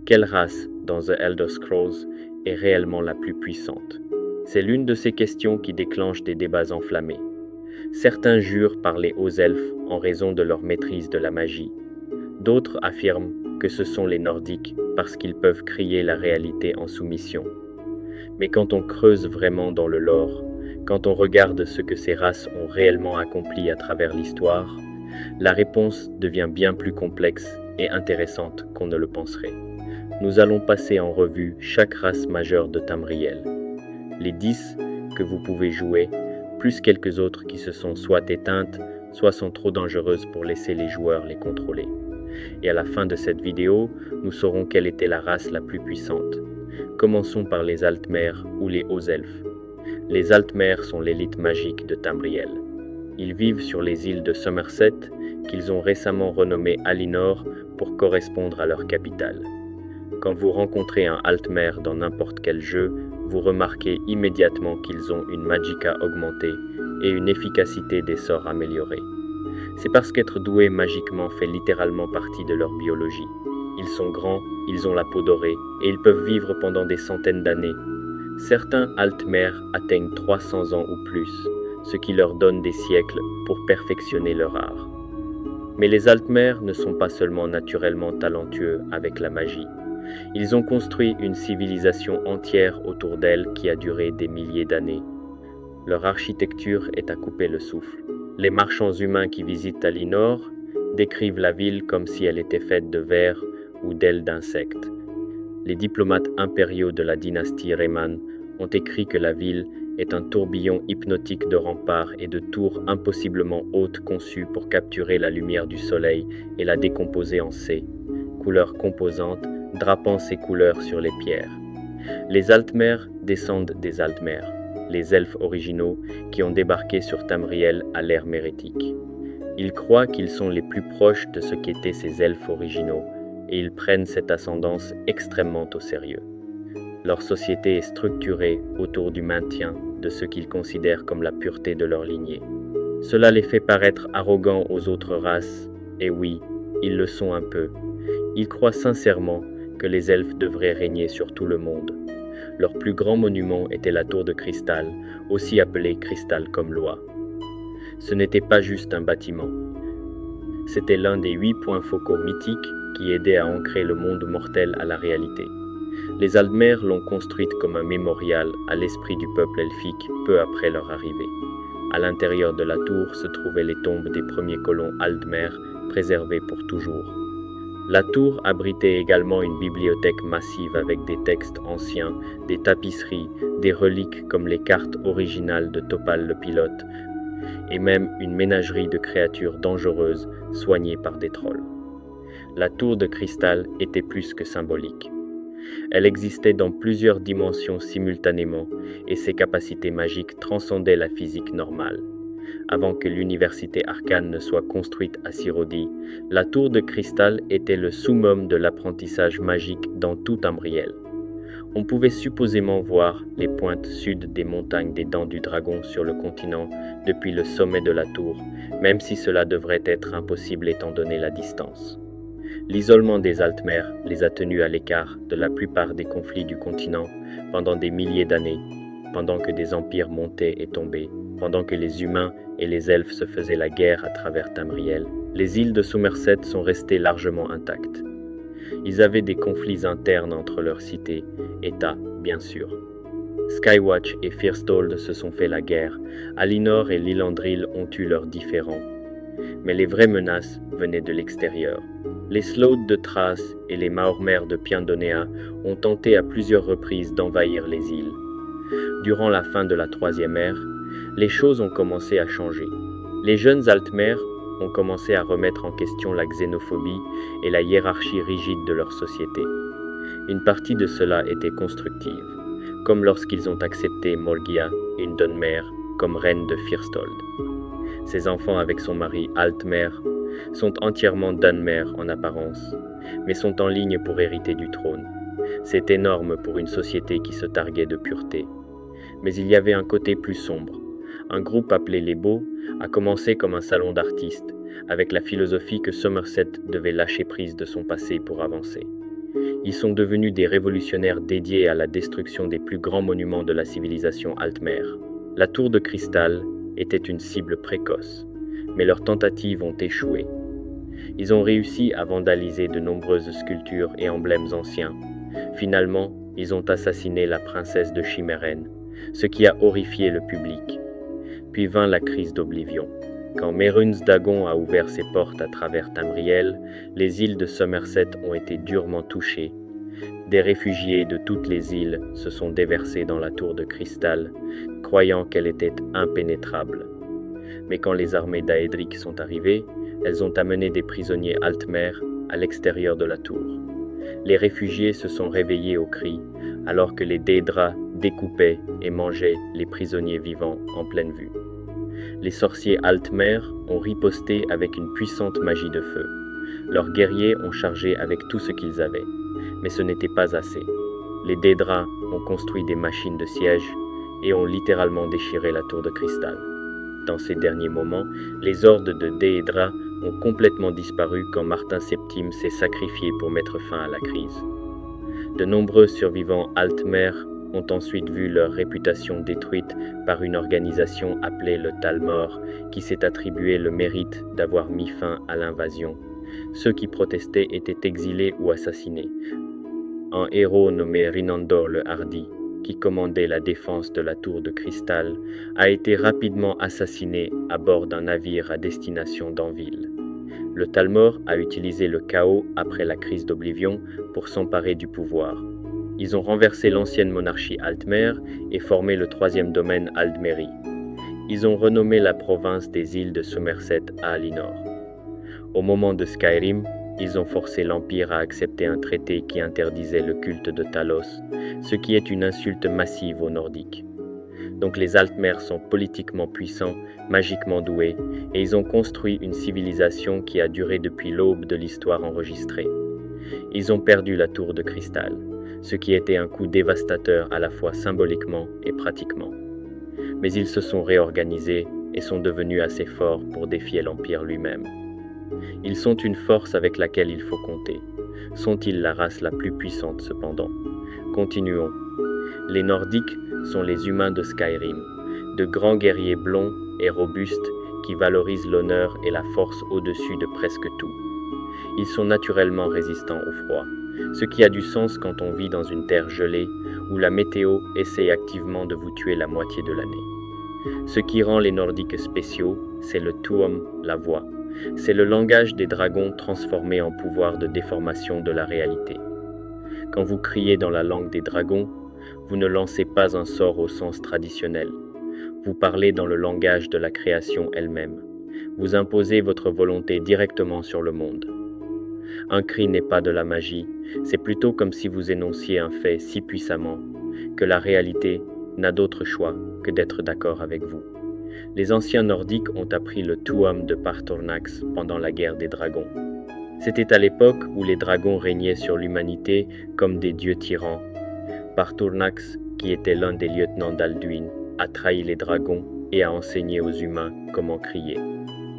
Quelle race dans The Elder Scrolls est réellement la plus puissante? C'est l'une de ces questions qui déclenche des débats enflammés. Certains jurent par les hauts elfes en raison de leur maîtrise de la magie. D'autres affirment que ce sont les Nordiques parce qu'ils peuvent crier la réalité en soumission. Mais quand on creuse vraiment dans le lore, quand on regarde ce que ces races ont réellement accompli à travers l'histoire, la réponse devient bien plus complexe et intéressante qu'on ne le penserait. Nous allons passer en revue chaque race majeure de Tamriel. Les 10 que vous pouvez jouer, plus quelques autres qui se sont soit éteintes, soit sont trop dangereuses pour laisser les joueurs les contrôler. Et à la fin de cette vidéo, nous saurons quelle était la race la plus puissante. Commençons par les Altmer ou les Hauts Elfes. Les Altmer sont l'élite magique de Tamriel. Ils vivent sur les îles de Somerset, qu'ils ont récemment renommées Alinor pour correspondre à leur capitale. Quand vous rencontrez un Altmer dans n'importe quel jeu, vous remarquez immédiatement qu'ils ont une magicka augmentée et une efficacité des sorts améliorée. C'est parce qu'être doué magiquement fait littéralement partie de leur biologie. Ils sont grands, ils ont la peau dorée et ils peuvent vivre pendant des centaines d'années. Certains Altmer atteignent 300 ans ou plus, ce qui leur donne des siècles pour perfectionner leur art. Mais les Altmer ne sont pas seulement naturellement talentueux avec la magie. Ils ont construit une civilisation entière autour d'elle qui a duré des milliers d'années. Leur architecture est à couper le souffle. Les marchands humains qui visitent Alinor décrivent la ville comme si elle était faite de vers ou d'ailes d'insectes. Les diplomates impériaux de la dynastie Rayman ont écrit que la ville est un tourbillon hypnotique de remparts et de tours impossiblement hautes conçues pour capturer la lumière du soleil et la décomposer en C, couleurs composantes, drapant ces couleurs sur les pierres. Les Altmer descendent des Altmer, les elfes originaux qui ont débarqué sur Tamriel à l'ère mérétique. Ils croient qu'ils sont les plus proches de ce qu'étaient ces elfes originaux, et ils prennent cette ascendance extrêmement au sérieux. Leur société est structurée autour du maintien de ce qu'ils considèrent comme la pureté de leur lignée. Cela les fait paraître arrogants aux autres races, et oui, ils le sont un peu. Ils croient sincèrement que les elfes devraient régner sur tout le monde. Leur plus grand monument était la tour de cristal, aussi appelée cristal comme loi. Ce n'était pas juste un bâtiment. C'était l'un des 8 points focaux mythiques qui aidaient à ancrer le monde mortel à la réalité. Les Altmer l'ont construite comme un mémorial à l'esprit du peuple elfique peu après leur arrivée. À l'intérieur de la tour se trouvaient les tombes des premiers colons Altmer, préservées pour toujours. La tour abritait également une bibliothèque massive avec des textes anciens, des tapisseries, des reliques comme les cartes originales de Topal le pilote, et même une ménagerie de créatures dangereuses soignées par des trolls. La tour de cristal était plus que symbolique. Elle existait dans plusieurs dimensions simultanément et ses capacités magiques transcendaient la physique normale. Avant que l'université arcane ne soit construite à Cyrodi, la tour de cristal était le summum de l'apprentissage magique dans tout Tamriel. On pouvait supposément voir les pointes sud des montagnes des Dents du Dragon sur le continent depuis le sommet de la tour, même si cela devrait être impossible étant donné la distance. L'isolement des Altmer les a tenus à l'écart de la plupart des conflits du continent pendant des milliers d'années, pendant que des empires montaient et tombaient, pendant que les humains et les elfes se faisaient la guerre à travers Tamriel. Les îles de Somerset sont restées largement intactes. Ils avaient des conflits internes entre leurs cités, États, bien sûr. Skywatch et Firsthold se sont fait la guerre, Alinor et Lilandril ont eu leurs différends. Mais les vraies menaces venaient de l'extérieur. Les Sloth de Thrace et les Maormer de Piandonea ont tenté à plusieurs reprises d'envahir les îles. Durant la fin de la Troisième Ère, les choses ont commencé à changer. Les jeunes Altmer ont commencé à remettre en question la xénophobie et la hiérarchie rigide de leur société. Une partie de cela était constructive, comme lorsqu'ils ont accepté Morgia, une Dunmer, comme reine de Firsthold. Ses enfants avec son mari Altmer sont entièrement Dunmer en apparence, mais sont en ligne pour hériter du trône. C'est énorme pour une société qui se targuait de pureté. Mais il y avait un côté plus sombre. Un groupe appelé les Beaux a commencé comme un salon d'artistes, avec la philosophie que Somerset devait lâcher prise de son passé pour avancer. Ils sont devenus des révolutionnaires dédiés à la destruction des plus grands monuments de la civilisation Altmer. La tour de cristal était une cible précoce, mais leurs tentatives ont échoué. Ils ont réussi à vandaliser de nombreuses sculptures et emblèmes anciens. Finalement, ils ont assassiné la princesse de Chimérène, ce qui a horrifié le public. Puis vint la crise d'Oblivion. Quand Mérun's Dagon a ouvert ses portes à travers Tamriel, les îles de Somerset ont été durement touchées. Des réfugiés de toutes les îles se sont déversés dans la tour de cristal, croyant qu'elle était impénétrable. Mais quand les armées d'Aedric sont arrivées, elles ont amené des prisonniers Altmer à l'extérieur de la tour. Les réfugiés se sont réveillés aux cris, alors que les Daedra découpaient et mangeaient les prisonniers vivants en pleine vue. Les sorciers Altmer ont riposté avec une puissante magie de feu. Leurs guerriers ont chargé avec tout ce qu'ils avaient, mais ce n'était pas assez. Les Daedra ont construit des machines de siège et ont littéralement déchiré la tour de cristal. Dans ces derniers moments, les hordes de Daedra ont complètement disparu quand Martin VII s'est sacrifié pour mettre fin à la crise. De nombreux survivants Altmer ont ensuite vu leur réputation détruite par une organisation appelée le Talmor, qui s'est attribué le mérite d'avoir mis fin à l'invasion. Ceux qui protestaient étaient exilés ou assassinés. Un héros nommé Rinandor le Hardi, qui commandait la défense de la tour de cristal, a été rapidement assassiné à bord d'un navire à destination d'Anvil. Le Talmor a utilisé le chaos après la crise d'Oblivion pour s'emparer du pouvoir. Ils ont renversé l'ancienne monarchie Altmer et formé le troisième domaine Aldmeri. Ils ont renommé la province des îles de Somerset à Alinor. Au moment de Skyrim, ils ont forcé l'Empire à accepter un traité qui interdisait le culte de Talos, ce qui est une insulte massive aux Nordiques. Donc les Altmer sont politiquement puissants, magiquement doués, et ils ont construit une civilisation qui a duré depuis l'aube de l'histoire enregistrée. Ils ont perdu la tour de cristal, ce qui était un coup dévastateur à la fois symboliquement et pratiquement. Mais ils se sont réorganisés et sont devenus assez forts pour défier l'Empire lui-même. Ils sont une force avec laquelle il faut compter. Sont-ils la race la plus puissante cependant? Continuons. Les Nordiques sont les humains de Skyrim, de grands guerriers blonds et robustes qui valorisent l'honneur et la force au-dessus de presque tout. Ils sont naturellement résistants au froid, ce qui a du sens quand on vit dans une terre gelée où la météo essaie activement de vous tuer la moitié de l'année. Ce qui rend les Nordiques spéciaux, c'est le Tuom, la voix. C'est le langage des dragons transformé en pouvoir de déformation de la réalité. Quand vous criez dans la langue des dragons, vous ne lancez pas un sort au sens traditionnel. Vous parlez dans le langage de la création elle-même. Vous imposez votre volonté directement sur le monde. Un cri n'est pas de la magie, c'est plutôt comme si vous énonciez un fait si puissamment que la réalité n'a d'autre choix que d'être d'accord avec vous. Les anciens Nordiques ont appris le Tuam de Partornax pendant la guerre des dragons. C'était à l'époque où les dragons régnaient sur l'humanité comme des dieux tyrans. Partornax, qui était l'un des lieutenants d'Alduin, a trahi les dragons et a enseigné aux humains comment crier.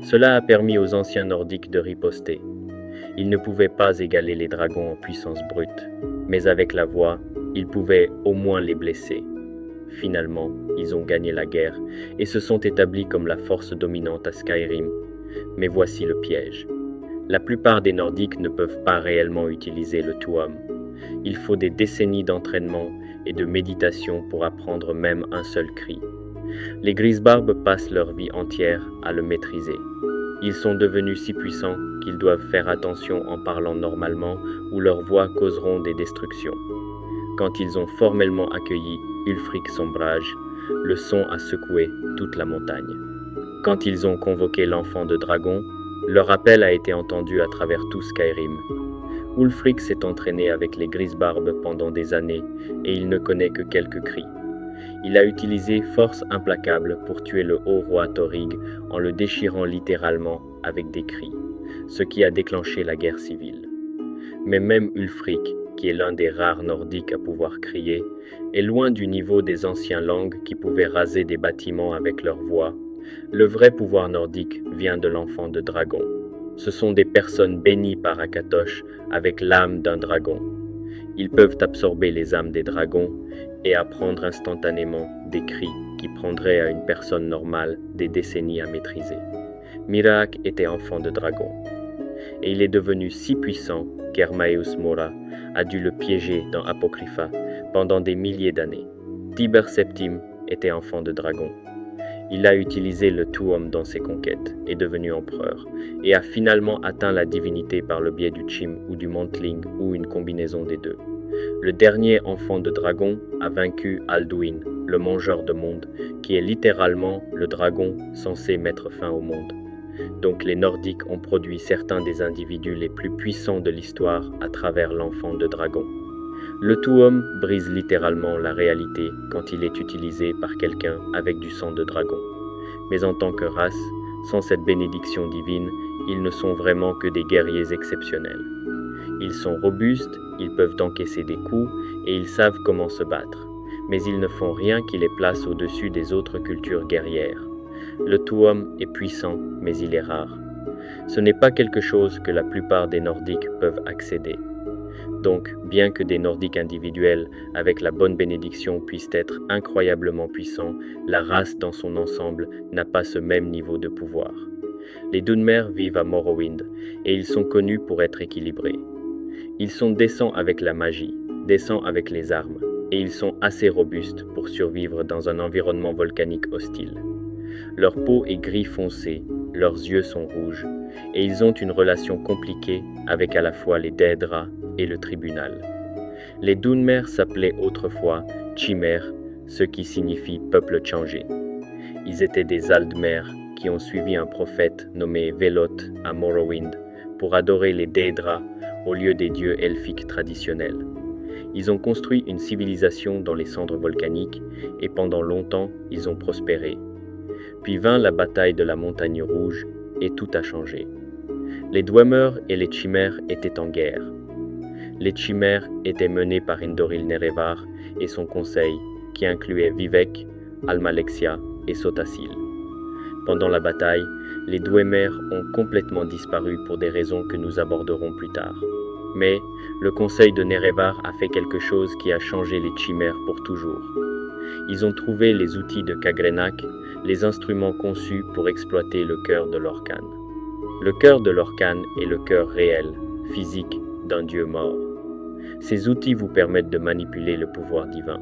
Cela a permis aux anciens Nordiques de riposter. Ils ne pouvaient pas égaler les dragons en puissance brute, mais avec la voix, ils pouvaient au moins les blesser. Finalement, ils ont gagné la guerre et se sont établis comme la force dominante à Skyrim. Mais voici le piège. La plupart des Nordiques ne peuvent pas réellement utiliser le Tuam. Il faut des décennies d'entraînement et de méditation pour apprendre même un seul cri. Les Grisbarbes passent leur vie entière à le maîtriser. Ils sont devenus si puissants qu'ils doivent faire attention en parlant normalement ou leurs voix causeront des destructions. Quand ils ont formellement accueilli Ulfric Sombrage, le son a secoué toute la montagne. Quand ils ont convoqué l'enfant de dragon, leur appel a été entendu à travers tout Skyrim. Ulfric s'est entraîné avec les Grisbarbes pendant des années et il ne connaît que quelques cris. Il a utilisé force implacable pour tuer le haut roi Thorig en le déchirant littéralement avec des cris, ce qui a déclenché la guerre civile. Mais même Ulfric, qui est l'un des rares Nordiques à pouvoir crier, est loin du niveau des anciens langues qui pouvaient raser des bâtiments avec leur voix. Le vrai pouvoir nordique vient de l'enfant de dragon. Ce sont des personnes bénies par Akatosh avec l'âme d'un dragon. Ils peuvent absorber les âmes des dragons et apprendre instantanément des cris qui prendraient à une personne normale des décennies à maîtriser. Miraak était enfant de dragon, et il est devenu si puissant qu'Hermaeus Mora a dû le piéger dans Apocrypha pendant des milliers d'années. Tiber Septime était enfant de dragon. Il a utilisé le Tuum dans ses conquêtes, est devenu empereur, et a finalement atteint la divinité par le biais du Chim ou du Mantling ou une combinaison des deux. Le dernier enfant de dragon a vaincu Alduin, le mangeur de monde, qui est littéralement le dragon censé mettre fin au monde. Donc les Nordiques ont produit certains des individus les plus puissants de l'histoire à travers l'enfant de dragon. Le Tuum brise littéralement la réalité quand il est utilisé par quelqu'un avec du sang de dragon. Mais en tant que race, sans cette bénédiction divine, ils ne sont vraiment que des guerriers exceptionnels. Ils sont robustes, ils peuvent encaisser des coups et ils savent comment se battre. Mais ils ne font rien qui les place au-dessus des autres cultures guerrières. Le Tuum est puissant, mais il est rare. Ce n'est pas quelque chose que la plupart des Nordiques peuvent accéder. Donc, bien que des Nordiques individuels avec la bonne bénédiction puissent être incroyablement puissants, la race dans son ensemble n'a pas ce même niveau de pouvoir. Les Dunmer vivent à Morrowind et ils sont connus pour être équilibrés. Ils sont décents avec la magie, décents avec les armes, et ils sont assez robustes pour survivre dans un environnement volcanique hostile. Leur peau est gris foncé, leurs yeux sont rouges, et ils ont une relation compliquée avec à la fois les Daedra et le tribunal. Les Dunmer s'appelaient autrefois Chimères, ce qui signifie peuple changé. Ils étaient des Aldmer qui ont suivi un prophète nommé Velot à Morrowind pour adorer les Daedra au lieu des dieux elfiques traditionnels. Ils ont construit une civilisation dans les cendres volcaniques et pendant longtemps ils ont prospéré. Puis vint la bataille de la Montagne Rouge et tout a changé. Les Dwemer et les Chimères étaient en guerre. Les Chimères étaient menés par Indoril Nerevar et son conseil qui incluait Vivec, Almalexia et Sotasil. Pendant la bataille, les Dwemer ont complètement disparu pour des raisons que nous aborderons plus tard. Mais le conseil de Nerevar a fait quelque chose qui a changé les Chimères pour toujours. Ils ont trouvé les outils de Kagrenak, les instruments conçus pour exploiter le cœur de Lorkhan. Le cœur de Lorkhan est le cœur réel, physique, d'un dieu mort. Ces outils vous permettent de manipuler le pouvoir divin.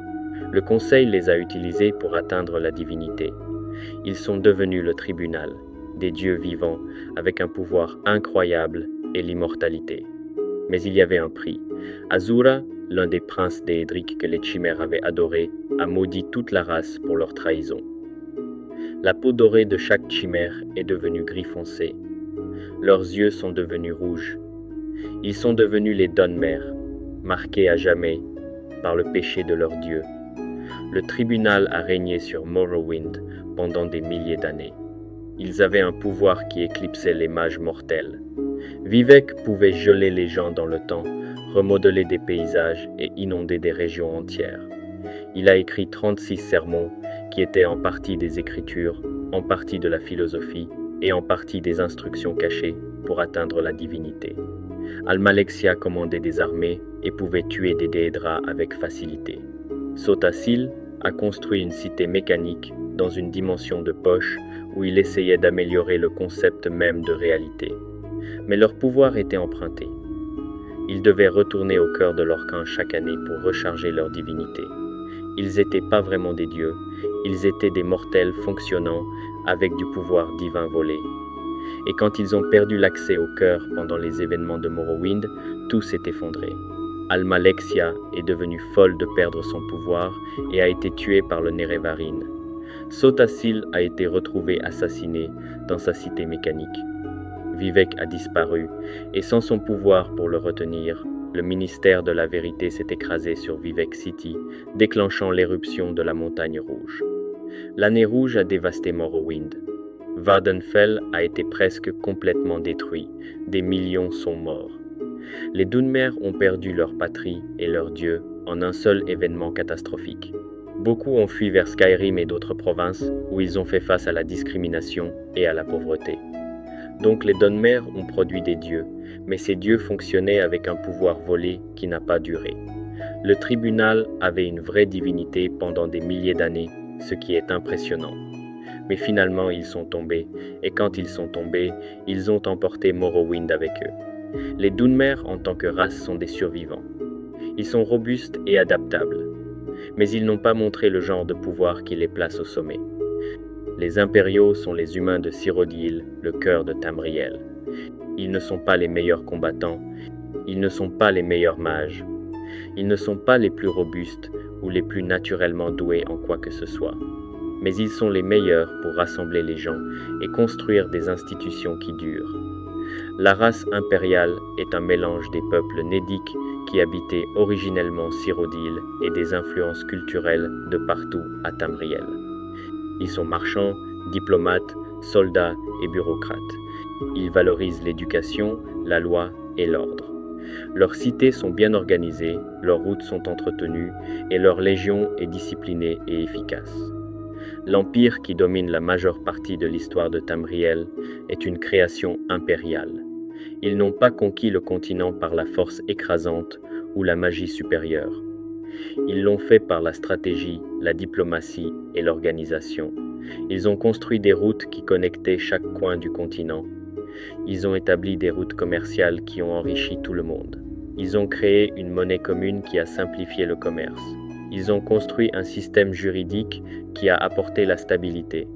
Le conseil les a utilisés pour atteindre la divinité. Ils sont devenus le tribunal, des dieux vivants avec un pouvoir incroyable et l'immortalité. Mais il y avait un prix. Azura, l'un des princes déédriques que les Chimères avaient adorés, a maudit toute la race pour leur trahison. La peau dorée de chaque Chimère est devenue gris foncé. Leurs yeux sont devenus rouges. Ils sont devenus les Dunmer, marqués à jamais par le péché de leur dieu. Le tribunal a régné sur Morrowind pendant des milliers d'années. Ils avaient un pouvoir qui éclipsait les mages mortels. Vivec pouvait geler les gens dans le temps, remodeler des paysages et inonder des régions entières. Il a écrit 36 sermons qui étaient en partie des écritures, en partie de la philosophie et en partie des instructions cachées pour atteindre la divinité. Almalexia commandait des armées et pouvait tuer des Daedra avec facilité. Sotasil a construit une cité mécanique dans une dimension de poche où il essayait d'améliorer le concept même de réalité. Mais leur pouvoir était emprunté. Ils devaient retourner au cœur de Lorkhan chaque année pour recharger leur divinité. Ils n'étaient pas vraiment des dieux, ils étaient des mortels fonctionnant avec du pouvoir divin volé. Et quand ils ont perdu l'accès au cœur pendant les événements de Morrowind, tout s'est effondré. Almalexia est devenue folle de perdre son pouvoir et a été tuée par le Nerevarin. Sotasil a été retrouvé assassiné dans sa cité mécanique. Vivec a disparu, et sans son pouvoir pour le retenir, le ministère de la vérité s'est écrasé sur Vivec City, déclenchant l'éruption de la Montagne Rouge. L'année rouge a dévasté Morrowind. Vardenfell a été presque complètement détruit, des millions sont morts. Les Dunmer ont perdu leur patrie et leur dieu en un seul événement catastrophique. Beaucoup ont fui vers Skyrim et d'autres provinces où ils ont fait face à la discrimination et à la pauvreté. Donc les Dunmer ont produit des dieux, mais ces dieux fonctionnaient avec un pouvoir volé qui n'a pas duré. Le tribunal avait une vraie divinité pendant des milliers d'années, ce qui est impressionnant. Mais finalement ils sont tombés, et quand ils sont tombés, ils ont emporté Morrowind avec eux. Les Dunmer en tant que race sont des survivants. Ils sont robustes et adaptables, mais ils n'ont pas montré le genre de pouvoir qui les place au sommet. Les impériaux sont les humains de Cyrodiil, le cœur de Tamriel. Ils ne sont pas les meilleurs combattants, ils ne sont pas les meilleurs mages, ils ne sont pas les plus robustes ou les plus naturellement doués en quoi que ce soit. Mais ils sont les meilleurs pour rassembler les gens et construire des institutions qui durent. La race impériale est un mélange des peuples nédiques qui habitaient originellement Cyrodiil et des influences culturelles de partout à Tamriel. Ils sont marchands, diplomates, soldats et bureaucrates. Ils valorisent l'éducation, la loi et l'ordre. Leurs cités sont bien organisées, leurs routes sont entretenues et leur légion est disciplinée et efficace. L'empire qui domine la majeure partie de l'histoire de Tamriel est une création impériale. Ils n'ont pas conquis le continent par la force écrasante ou la magie supérieure. Ils l'ont fait par la stratégie, la diplomatie et l'organisation. Ils ont construit des routes qui connectaient chaque coin du continent. Ils ont établi des routes commerciales qui ont enrichi tout le monde. Ils ont créé une monnaie commune qui a simplifié le commerce. Ils ont construit un système juridique qui a apporté la stabilité.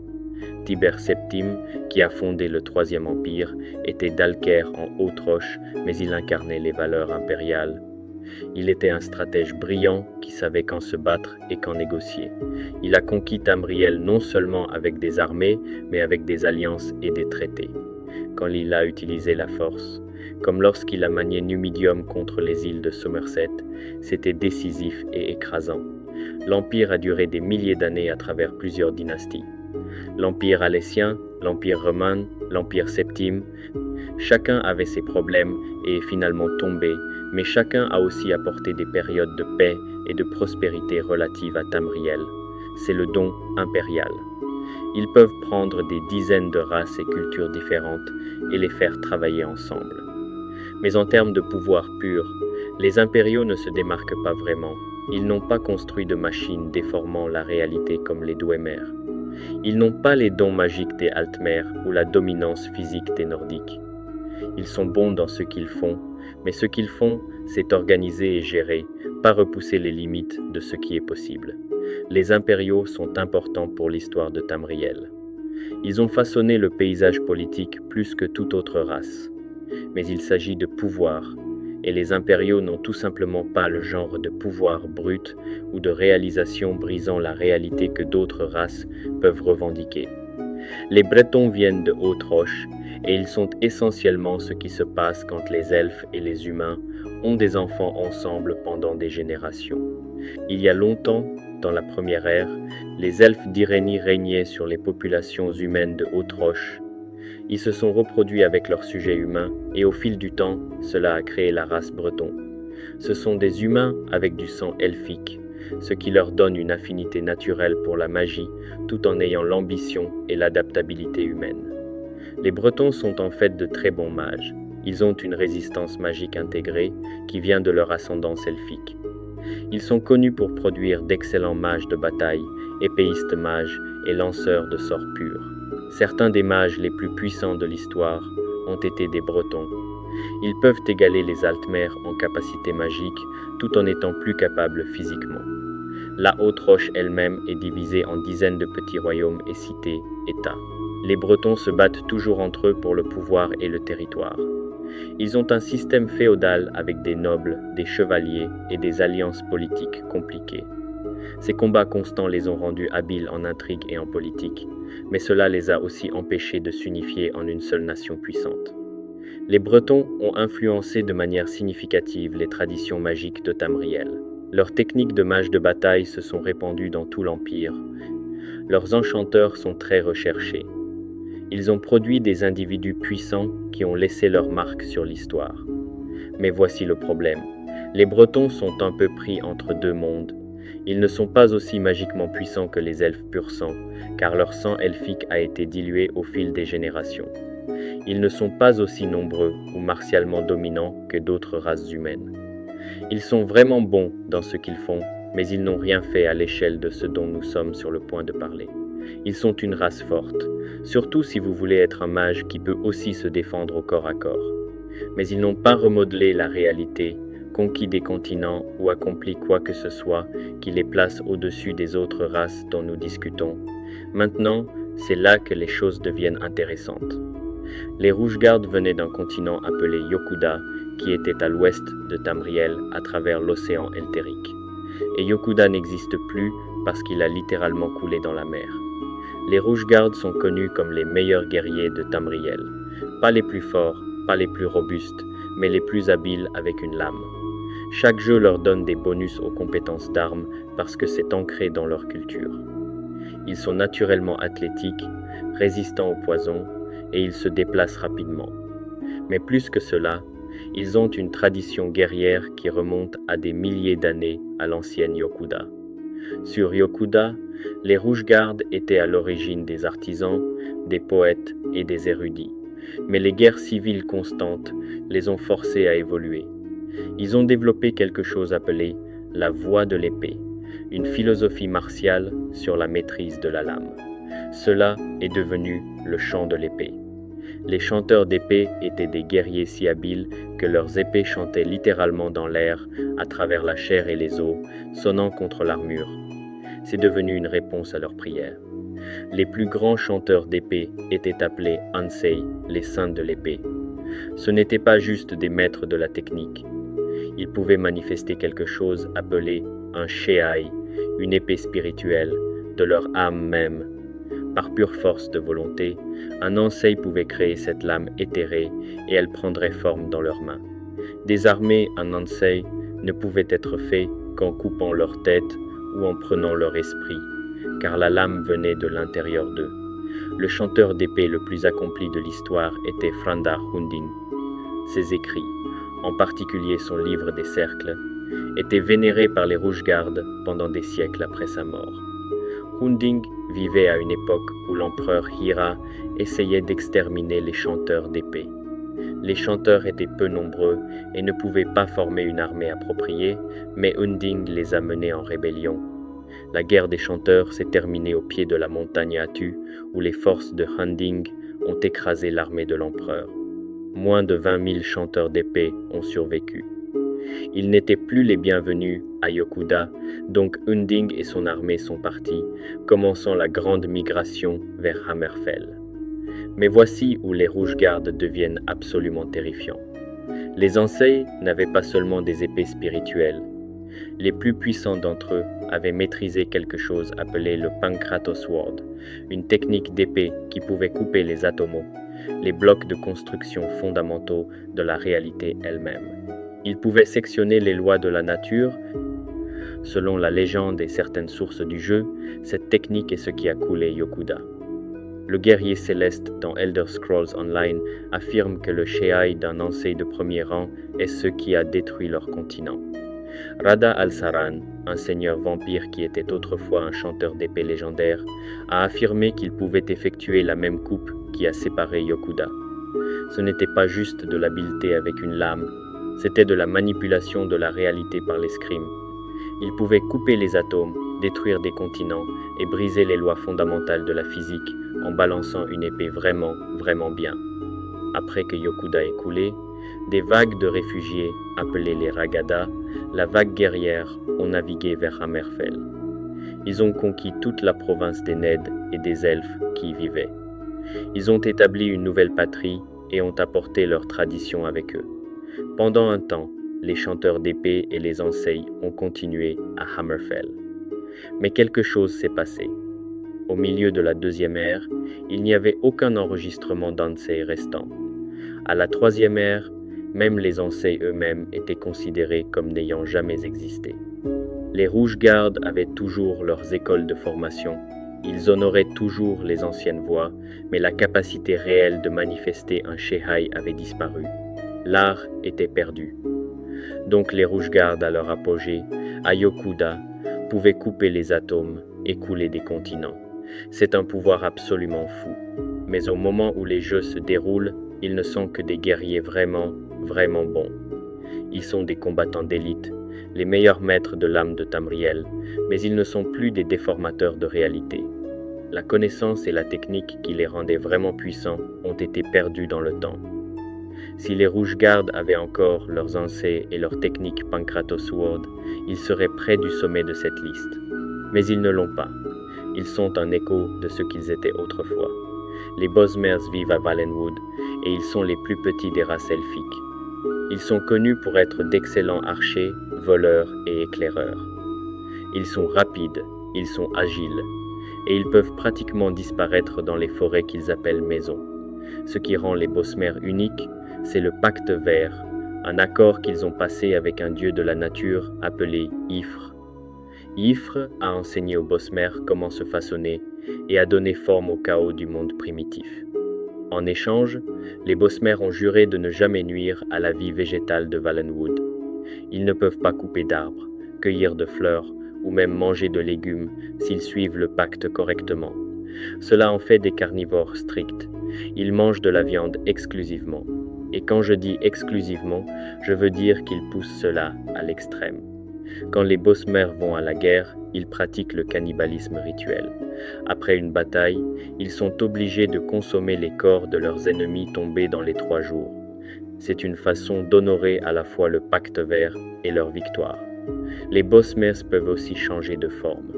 Tiber Septim, qui a fondé le Troisième Empire, était d'Alker en haute roche, mais il incarnait les valeurs impériales. Il était un stratège brillant qui savait quand se battre et quand négocier. Il a conquis Tamriel non seulement avec des armées, mais avec des alliances et des traités. Quand il a utilisé la force, comme lorsqu'il a manié Numidium contre les îles de Somerset, c'était décisif et écrasant. L'Empire a duré des milliers d'années à travers plusieurs dynasties. L'Empire alessien, l'Empire romain, l'Empire septime, chacun avait ses problèmes et est finalement tombé, mais chacun a aussi apporté des périodes de paix et de prospérité relatives à Tamriel. C'est le don impérial. Ils peuvent prendre des dizaines de races et cultures différentes et les faire travailler ensemble. Mais en termes de pouvoir pur, les impériaux ne se démarquent pas vraiment. Ils n'ont pas construit de machines déformant la réalité comme les Dwemer. Ils n'ont pas les dons magiques des Altmer ou la dominance physique des Nordiques. Ils sont bons dans ce qu'ils font, mais ce qu'ils font, c'est organiser et gérer, pas repousser les limites de ce qui est possible. Les impériaux sont importants pour l'histoire de Tamriel. Ils ont façonné le paysage politique plus que toute autre race. Mais il s'agit de pouvoir, et les impériaux n'ont tout simplement pas le genre de pouvoir brut ou de réalisation brisant la réalité que d'autres races peuvent revendiquer. Les Bretons viennent de haute roche, et ils sont essentiellement ce qui se passe quand les elfes et les humains ont des enfants ensemble pendant des générations. Il y a longtemps, dans la première ère, les elfes d'Irénie régnaient sur les populations humaines de haute roche. Ils se sont reproduits avec leurs sujets humains et au fil du temps, cela a créé la race breton. Ce sont des humains avec du sang elfique, ce qui leur donne une affinité naturelle pour la magie tout en ayant l'ambition et l'adaptabilité humaine. Les Bretons sont en fait de très bons mages. Ils ont une résistance magique intégrée qui vient de leur ascendance elfique. Ils sont connus pour produire d'excellents mages de bataille, épéistes mages et lanceurs de sorts purs. Certains des mages les plus puissants de l'histoire ont été des Bretons. Ils peuvent égaler les Altmer en capacité magique tout en étant plus capables physiquement. La Haute Roche elle-même est divisée en dizaines de petits royaumes et cités, États. Les Bretons se battent toujours entre eux pour le pouvoir et le territoire. Ils ont un système féodal avec des nobles, des chevaliers et des alliances politiques compliquées. Ces combats constants les ont rendus habiles en intrigue et en politique, mais cela les a aussi empêchés de s'unifier en une seule nation puissante. Les Bretons ont influencé de manière significative les traditions magiques de Tamriel. Leurs techniques de mages de bataille se sont répandues dans tout l'Empire. Leurs enchanteurs sont très recherchés. Ils ont produit des individus puissants qui ont laissé leur marque sur l'histoire. Mais voici le problème. Les Bretons sont un peu pris entre deux mondes. Ils ne sont pas aussi magiquement puissants que les elfes pur sang, car leur sang elfique a été dilué au fil des générations. Ils ne sont pas aussi nombreux ou martialement dominants que d'autres races humaines. Ils sont vraiment bons dans ce qu'ils font, mais ils n'ont rien fait à l'échelle de ce dont nous sommes sur le point de parler. Ils sont une race forte, surtout si vous voulez être un mage qui peut aussi se défendre au corps à corps. Mais ils n'ont pas remodelé la réalité, conquis des continents ou accompli quoi que ce soit qui les place au-dessus des autres races dont nous discutons. Maintenant, c'est là que les choses deviennent intéressantes. Les Rouges-Gardes venaient d'un continent appelé Yokuda, qui était à l'ouest de Tamriel à travers l'océan Eltérique. Et Yokuda n'existe plus parce qu'il a littéralement coulé dans la mer. Les Rouges-Gardes sont connus comme les meilleurs guerriers de Tamriel. Pas les plus forts, pas les plus robustes, mais les plus habiles avec une lame. Chaque jeu leur donne des bonus aux compétences d'armes parce que c'est ancré dans leur culture. Ils sont naturellement athlétiques, résistants au poison, et ils se déplacent rapidement. Mais plus que cela, ils ont une tradition guerrière qui remonte à des milliers d'années à l'ancienne Yokuda. Sur Yokuda, les Rouges-Gardes étaient à l'origine des artisans, des poètes et des érudits. Mais les guerres civiles constantes les ont forcés à évoluer. Ils ont développé quelque chose appelé la voie de l'épée, une philosophie martiale sur la maîtrise de la lame. Cela est devenu le chant de l'épée. Les chanteurs d'épée étaient des guerriers si habiles que leurs épées chantaient littéralement dans l'air, à travers la chair et les os, sonnant contre l'armure. C'est devenu une réponse à leurs prières. Les plus grands chanteurs d'épée étaient appelés Ansei, les saints de l'épée. Ce n'étaient pas juste des maîtres de la technique. Ils pouvaient manifester quelque chose appelé un Shehai, une épée spirituelle, de leur âme même. Par pure force de volonté, un Ansei pouvait créer cette lame éthérée et elle prendrait forme dans leurs mains. Désarmer un Ansei ne pouvait être fait qu'en coupant leur tête ou en prenant leur esprit, car la lame venait de l'intérieur d'eux. Le chanteur d'épée le plus accompli de l'histoire était Frandar Hunding. Ses écrits, en particulier son livre des cercles, étaient vénérés par les Rouges-Gardes pendant des siècles après sa mort. Hunding vivait à une époque où l'empereur Hira essayait d'exterminer les chanteurs d'épée. Les chanteurs étaient peu nombreux et ne pouvaient pas former une armée appropriée, mais Hunding les a menés en rébellion. La guerre des chanteurs s'est terminée au pied de la montagne Atu, où les forces de Hunding ont écrasé l'armée de l'empereur. Moins de 20 000 chanteurs d'épée ont survécu. Ils n'étaient plus les bienvenus à Yokuda, donc Hunding et son armée sont partis, commençant la grande migration vers Hammerfell. Mais voici où les Rouges-Gardes deviennent absolument terrifiants. Les Ansei n'avaient pas seulement des épées spirituelles. Les plus puissants d'entre eux avaient maîtrisé quelque chose appelé le Pankratos Sword, une technique d'épée qui pouvait couper les atomos, les blocs de construction fondamentaux de la réalité elle-même. Ils pouvaient sectionner les lois de la nature. Selon la légende et certaines sources du jeu, cette technique est ce qui a coulé Yokuda. Le guerrier céleste dans Elder Scrolls Online affirme que le Shehai d'un Ansei de premier rang est ce qui a détruit leur continent. Rada al-Saran, un seigneur vampire qui était autrefois un chanteur d'épée légendaire, a affirmé qu'il pouvait effectuer la même coupe qui a séparé Yokuda. Ce n'était pas juste de l'habileté avec une lame, c'était de la manipulation de la réalité par l'escrime. Il pouvait couper les atomes, détruire des continents et briser les lois fondamentales de la physique en balançant une épée vraiment, vraiment bien. Après que Yokuda ait coulé, des vagues de réfugiés, appelées les Ragada, la vague guerrière, ont navigué vers Hammerfell. Ils ont conquis toute la province des Ned et des Elfes qui y vivaient. Ils ont établi une nouvelle patrie et ont apporté leurs traditions avec eux. Pendant un temps, les chanteurs d'épée et les Ansei ont continué à Hammerfell. Mais quelque chose s'est passé. Au milieu de la deuxième ère, il n'y avait aucun enregistrement d'Ansei restant. À la troisième ère, même les Ansei eux-mêmes étaient considérés comme n'ayant jamais existé. Les Rouges-Gardes avaient toujours leurs écoles de formation, ils honoraient toujours les anciennes voies, mais la capacité réelle de manifester un Shehai avait disparu. L'art était perdu. Donc les Rouges-Gardes à leur apogée, à Yokuda, pouvaient couper les atomes et couler des continents. C'est un pouvoir absolument fou. Mais au moment où les jeux se déroulent, ils ne sont que des guerriers vraiment, vraiment bons. Ils sont des combattants d'élite, les meilleurs maîtres de l'âme de Tamriel, mais ils ne sont plus des déformateurs de réalité. La connaissance et la technique qui les rendaient vraiment puissants ont été perdues dans le temps. Si les Rouges-Gardes avaient encore leurs Ansei et leurs techniques Pancratos Sword, ils seraient près du sommet de cette liste. Mais ils ne l'ont pas. Ils sont un écho de ce qu'ils étaient autrefois. Les Bosmers vivent à Valenwood et ils sont les plus petits des races elfiques. Ils sont connus pour être d'excellents archers, voleurs et éclaireurs. Ils sont rapides, ils sont agiles, et ils peuvent pratiquement disparaître dans les forêts qu'ils appellent maisons. Ce qui rend les Bosmers uniques, c'est le pacte vert, un accord qu'ils ont passé avec un dieu de la nature appelé Ifre. Ifre a enseigné aux Bosmers comment se façonner et a donné forme au chaos du monde primitif. En échange, les Bosmers ont juré de ne jamais nuire à la vie végétale de Valenwood. Ils ne peuvent pas couper d'arbres, cueillir de fleurs ou même manger de légumes s'ils suivent le pacte correctement. Cela en fait des carnivores stricts. Ils mangent de la viande exclusivement. Et quand je dis exclusivement, je veux dire qu'ils poussent cela à l'extrême. Quand les Bosmers vont à la guerre, ils pratiquent le cannibalisme rituel. Après une bataille, ils sont obligés de consommer les corps de leurs ennemis tombés dans les 3 jours. C'est une façon d'honorer à la fois le pacte vert et leur victoire. Les Bosmers peuvent aussi changer de forme.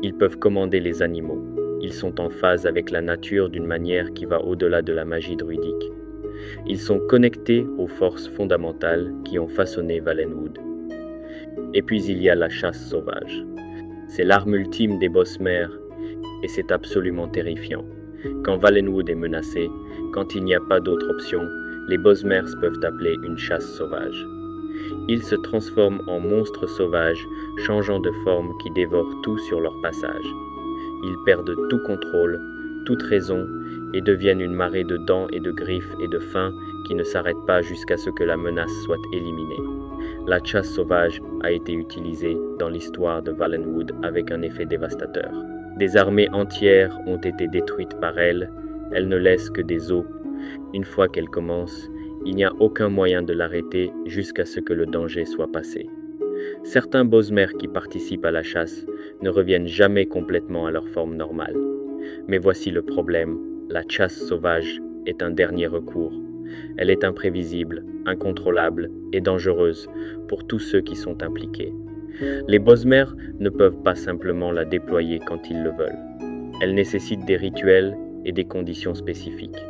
Ils peuvent commander les animaux. Ils sont en phase avec la nature d'une manière qui va au-delà de la magie druidique. Ils sont connectés aux forces fondamentales qui ont façonné Valenwood. Et puis il y a la chasse sauvage. C'est l'arme ultime des Bosmers et c'est absolument terrifiant. Quand Valenwood est menacé, quand il n'y a pas d'autre option, les Bosmers peuvent appeler une chasse sauvage. Ils se transforment en monstres sauvages, changeant de forme qui dévorent tout sur leur passage. Ils perdent tout contrôle, toute raison et deviennent une marée de dents et de griffes et de fins qui ne s'arrêtent pas jusqu'à ce que la menace soit éliminée. La chasse sauvage a été utilisée dans l'histoire de Valenwood avec un effet dévastateur. Des armées entières ont été détruites par elle, elle ne laisse que des os. Une fois qu'elle commence, il n'y a aucun moyen de l'arrêter jusqu'à ce que le danger soit passé. Certains Bosmers qui participent à la chasse ne reviennent jamais complètement à leur forme normale. Mais voici le problème, la chasse sauvage est un dernier recours. Elle est imprévisible, incontrôlable et dangereuse pour tous ceux qui sont impliqués. Les Bosmers ne peuvent pas simplement la déployer quand ils le veulent. Elle nécessite des rituels et des conditions spécifiques.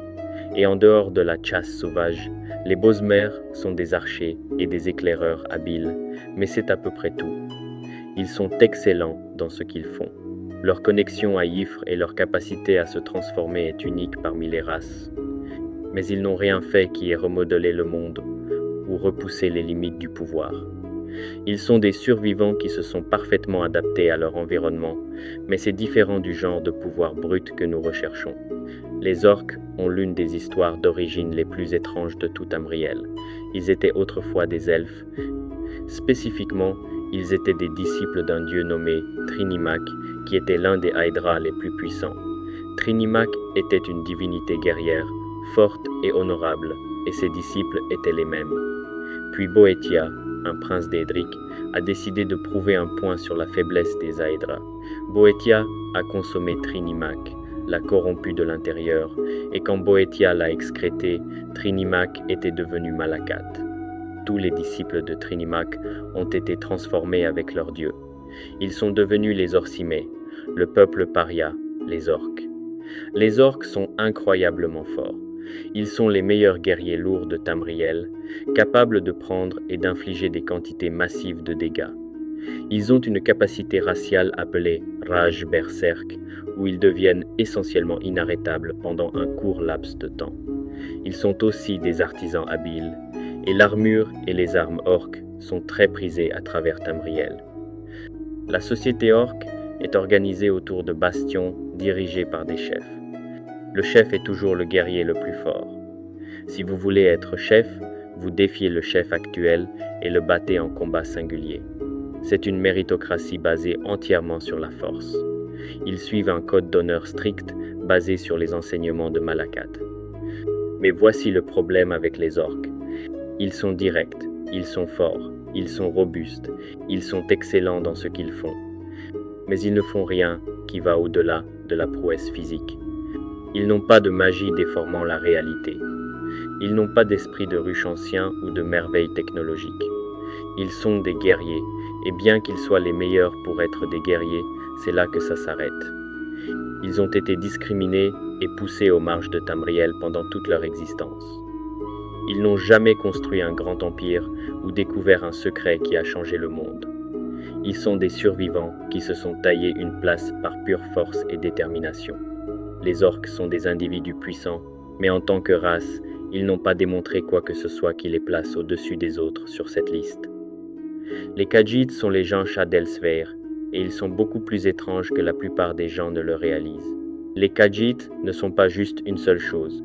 Et en dehors de la chasse sauvage, les Bosmers sont des archers et des éclaireurs habiles, mais c'est à peu près tout. Ils sont excellents dans ce qu'ils font. Leur connexion à Ifre et leur capacité à se transformer est unique parmi les races. Mais ils n'ont rien fait qui ait remodelé le monde ou repoussé les limites du pouvoir. Ils sont des survivants qui se sont parfaitement adaptés à leur environnement, mais c'est différent du genre de pouvoir brut que nous recherchons. Les orques ont l'une des histoires d'origine les plus étranges de tout Tamriel. Ils étaient autrefois des elfes. Spécifiquement, ils étaient des disciples d'un dieu nommé Trinimac, qui était l'un des Hydra les plus puissants. Trinimac était une divinité guerrière, forte et honorable, et ses disciples étaient les mêmes. Puis Boetia, un prince d'Edric, a décidé de prouver un point sur la faiblesse des Hydra. Boetia a consommé Trinimac, l'a corrompu de l'intérieur, et quand Boetia l'a excrété, Trinimac était devenu Malakat. Tous les disciples de Trinimac ont été transformés avec leur dieu. Ils sont devenus les Orcimais, le peuple paria, les orques. Les orques sont incroyablement forts. Ils sont les meilleurs guerriers lourds de Tamriel, capables de prendre et d'infliger des quantités massives de dégâts. Ils ont une capacité raciale appelée Rage Berserk, où ils deviennent essentiellement inarrêtables pendant un court laps de temps. Ils sont aussi des artisans habiles, et l'armure et les armes orques sont très prisées à travers Tamriel. La société orque est organisée autour de bastions dirigés par des chefs. Le chef est toujours le guerrier le plus fort. Si vous voulez être chef, vous défiez le chef actuel et le battez en combat singulier. C'est une méritocratie basée entièrement sur la force. Ils suivent un code d'honneur strict basé sur les enseignements de Malakat. Mais voici le problème avec les orques. Ils sont directs, Ils sont forts, ils sont robustes, ils sont excellents dans ce qu'ils font. Mais ils ne font rien qui va au-delà de la prouesse physique. Ils n'ont pas de magie déformant la réalité. Ils n'ont pas d'esprit de ruche ancien ou de merveille technologique. Ils sont des guerriers, et bien qu'ils soient les meilleurs pour être des guerriers, c'est là que ça s'arrête. Ils ont été discriminés et poussés aux marges de Tamriel pendant toute leur existence. Ils n'ont jamais construit un grand empire ou découvert un secret qui a changé le monde. Ils sont des survivants qui se sont taillés une place par pure force et détermination. Les orques sont des individus puissants, mais en tant que race, ils n'ont pas démontré quoi que ce soit qui les place au-dessus des autres sur cette liste. Les Khajiits sont les gens chats d'Elseweyr, et ils sont beaucoup plus étranges que la plupart des gens ne le réalisent. Les Khajiits ne sont pas juste une seule chose.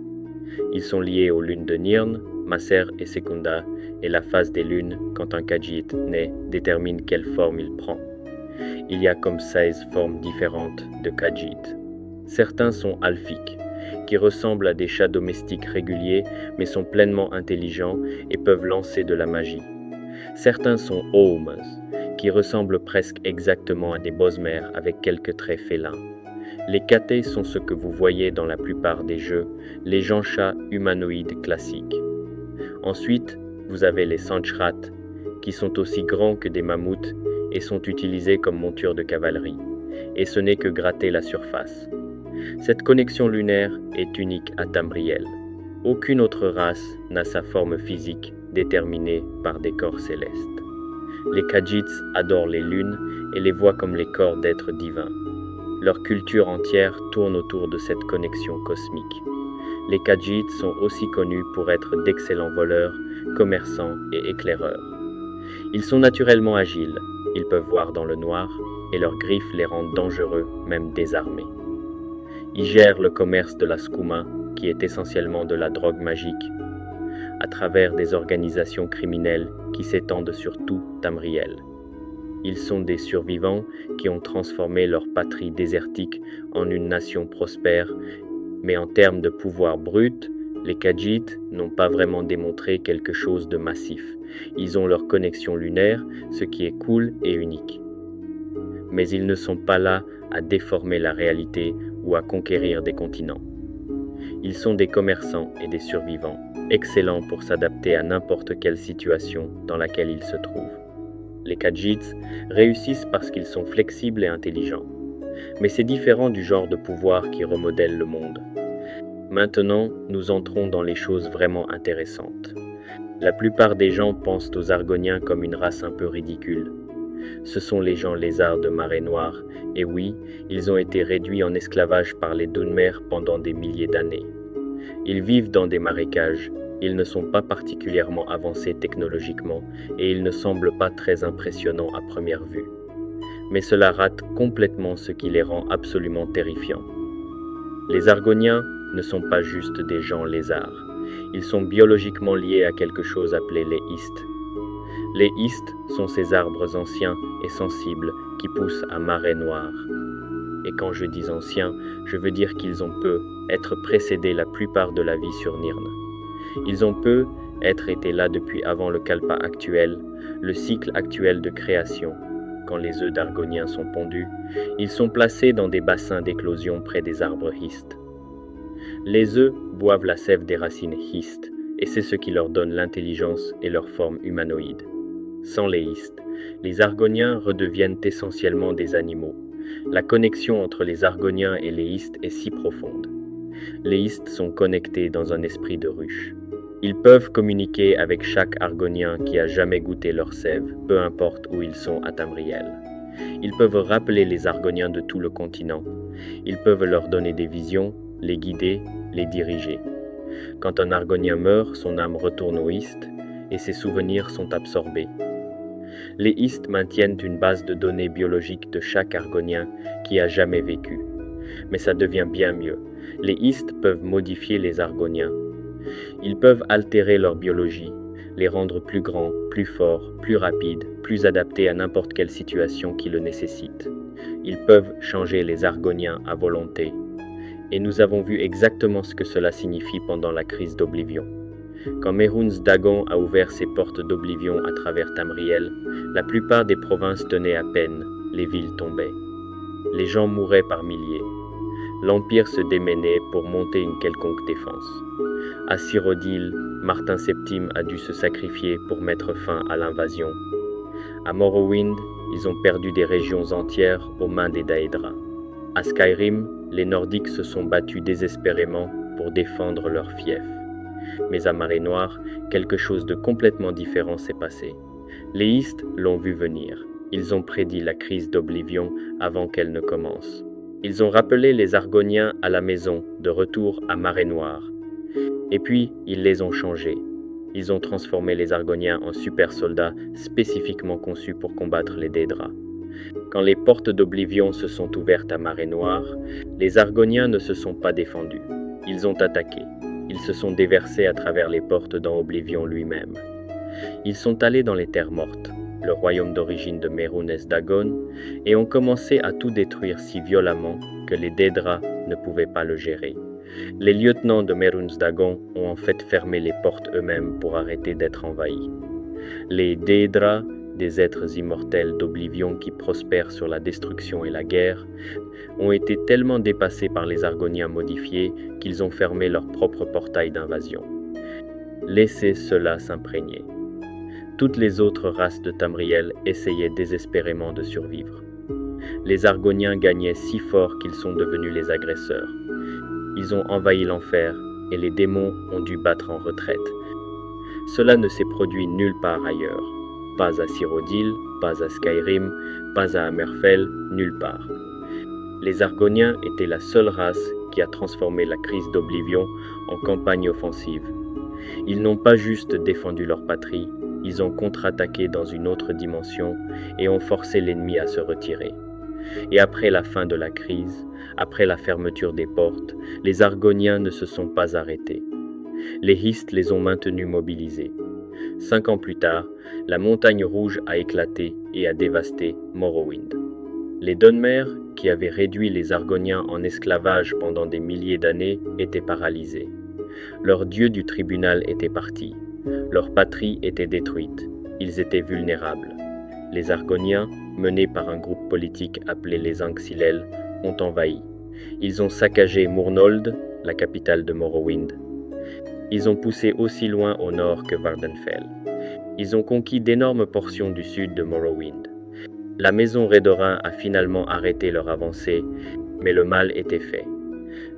Ils sont liés aux lunes de Nirn, Maser et Secunda, et la phase des lunes, quand un Khajiit naît, détermine quelle forme il prend. Il y a comme 16 formes différentes de Khajiits. Certains sont alphiques, qui ressemblent à des chats domestiques réguliers, mais sont pleinement intelligents et peuvent lancer de la magie. Certains sont Oomes, qui ressemblent presque exactement à des bosmers avec quelques traits félins. Les Katé sont ce que vous voyez dans la plupart des jeux, les gens-chats humanoïdes classiques. Ensuite, vous avez les Sanchrat, qui sont aussi grands que des mammouths et sont utilisés comme monture de cavalerie. Et ce n'est que gratter la surface. Cette connexion lunaire est unique à Tamriel. Aucune autre race n'a sa forme physique déterminée par des corps célestes. Les Khajiits adorent les lunes et les voient comme les corps d'êtres divins. Leur culture entière tourne autour de cette connexion cosmique. Les Khajiits sont aussi connus pour être d'excellents voleurs, commerçants et éclaireurs. Ils sont naturellement agiles, ils peuvent voir dans le noir et leurs griffes les rendent dangereux, même désarmés. Ils gèrent le commerce de la skouma, qui est essentiellement de la drogue magique, à travers des organisations criminelles qui s'étendent sur tout Tamriel. Ils sont des survivants qui ont transformé leur patrie désertique en une nation prospère, mais en termes de pouvoir brut, les Khajiits n'ont pas vraiment démontré quelque chose de massif. Ils ont leur connexion lunaire, ce qui est cool et unique. Mais ils ne sont pas là à déformer la réalité ou à conquérir des continents. Ils sont des commerçants et des survivants, excellents pour s'adapter à n'importe quelle situation dans laquelle ils se trouvent. Les Khajiits réussissent parce qu'ils sont flexibles et intelligents. Mais c'est différent du genre de pouvoir qui remodèle le monde. Maintenant, nous entrons dans les choses vraiment intéressantes. La plupart des gens pensent aux Argoniens comme une race un peu ridicule. Ce sont les gens lézards de marée noire, et oui, ils ont été réduits en esclavage par les Dunmer pendant des milliers d'années. Ils vivent dans des marécages, ils ne sont pas particulièrement avancés technologiquement, et ils ne semblent pas très impressionnants à première vue. Mais cela rate complètement ce qui les rend absolument terrifiants. Les Argoniens ne sont pas juste des gens lézards, ils sont biologiquement liés à quelque chose appelé les Istes. Les Istes sont ces arbres anciens et sensibles qui poussent à marée noire. Et quand je dis anciens, je veux dire qu'ils ont peu être précédés la plupart de la vie sur Nirn. Ils ont peu être été là depuis avant le Kalpa actuel, le cycle actuel de création. Quand les œufs d'Argoniens sont pondus, ils sont placés dans des bassins d'éclosion près des arbres Istes. Les œufs boivent la sève des racines Istes, et c'est ce qui leur donne l'intelligence et leur forme humanoïde. Sans les Istes, les Argoniens redeviennent essentiellement des animaux. La connexion entre les Argoniens et les Istes est si profonde. Les Istes sont connectés dans un esprit de ruche. Ils peuvent communiquer avec chaque Argonien qui a jamais goûté leur sève, peu importe où ils sont à Tamriel. Ils peuvent rappeler les Argoniens de tout le continent. Ils peuvent leur donner des visions, les guider, les diriger. Quand un Argonien meurt, son âme retourne aux Istes et ses souvenirs sont absorbés. Les Istes maintiennent une base de données biologiques de chaque Argonien qui a jamais vécu. Mais ça devient bien mieux. Les Istes peuvent modifier les Argoniens. Ils peuvent altérer leur biologie, les rendre plus grands, plus forts, plus rapides, plus adaptés à n'importe quelle situation qui le nécessite. Ils peuvent changer les Argoniens à volonté. Et nous avons vu exactement ce que cela signifie pendant la crise d'Oblivion. Quand Mehrunes Dagon a ouvert ses portes d'oblivion à travers Tamriel, la plupart des provinces tenaient à peine, les villes tombaient. Les gens mouraient par milliers. L'Empire se démenait pour monter une quelconque défense. À Cyrodiil, Martin VII a dû se sacrifier pour mettre fin à l'invasion. À Morrowind, ils ont perdu des régions entières aux mains des Daedra. À Skyrim, les Nordiques se sont battus désespérément pour défendre leur fief. Mais à Marée Noire, quelque chose de complètement différent s'est passé. Les East l'ont vu venir. Ils ont prédit la crise d'Oblivion avant qu'elle ne commence. Ils ont rappelé les Argoniens à la maison, de retour à Marée Noire. Et puis, ils les ont changés. Ils ont transformé les Argoniens en super soldats spécifiquement conçus pour combattre les Daedra. Quand les portes d'Oblivion se sont ouvertes à Marée Noire, les Argoniens ne se sont pas défendus. Ils ont attaqué. Ils se sont déversés à travers les portes dans Oblivion lui-même. Ils sont allés dans les terres mortes, le royaume d'origine de Mehrunes Dagon, et ont commencé à tout détruire si violemment que les Daedra ne pouvaient pas le gérer. Les lieutenants de Mehrunes Dagon ont en fait fermé les portes eux-mêmes pour arrêter d'être envahis. Les Daedra, des êtres immortels d'Oblivion qui prospèrent sur la destruction et la guerre, ont été tellement dépassés par les Argoniens modifiés qu'ils ont fermé leur propre portail d'invasion. Laissez cela s'imprégner. Toutes les autres races de Tamriel essayaient désespérément de survivre. Les Argoniens gagnaient si fort qu'ils sont devenus les agresseurs. Ils ont envahi l'enfer et les démons ont dû battre en retraite. Cela ne s'est produit nulle part ailleurs. Pas à Cyrodiil, pas à Skyrim, pas à Hammerfell, nulle part. Les Argoniens étaient la seule race qui a transformé la crise d'Oblivion en campagne offensive. Ils n'ont pas juste défendu leur patrie, ils ont contre-attaqué dans une autre dimension et ont forcé l'ennemi à se retirer. Et après la fin de la crise, après la fermeture des portes, les Argoniens ne se sont pas arrêtés. Les Hist les ont maintenus mobilisés. 5 ans plus tard, la montagne rouge a éclaté et a dévasté Morrowind. Les Dunmer, qui avaient réduit les Argoniens en esclavage pendant des milliers d'années, étaient paralysés. Leur dieu du tribunal était parti. Leur patrie était détruite. Ils étaient vulnérables. Les Argoniens, menés par un groupe politique appelé les Anxilel, ont envahi. Ils ont saccagé Murnold, la capitale de Morrowind. Ils ont poussé aussi loin au nord que Vardenfell. Ils ont conquis d'énormes portions du sud de Morrowind. La maison Redorin a finalement arrêté leur avancée, mais le mal était fait.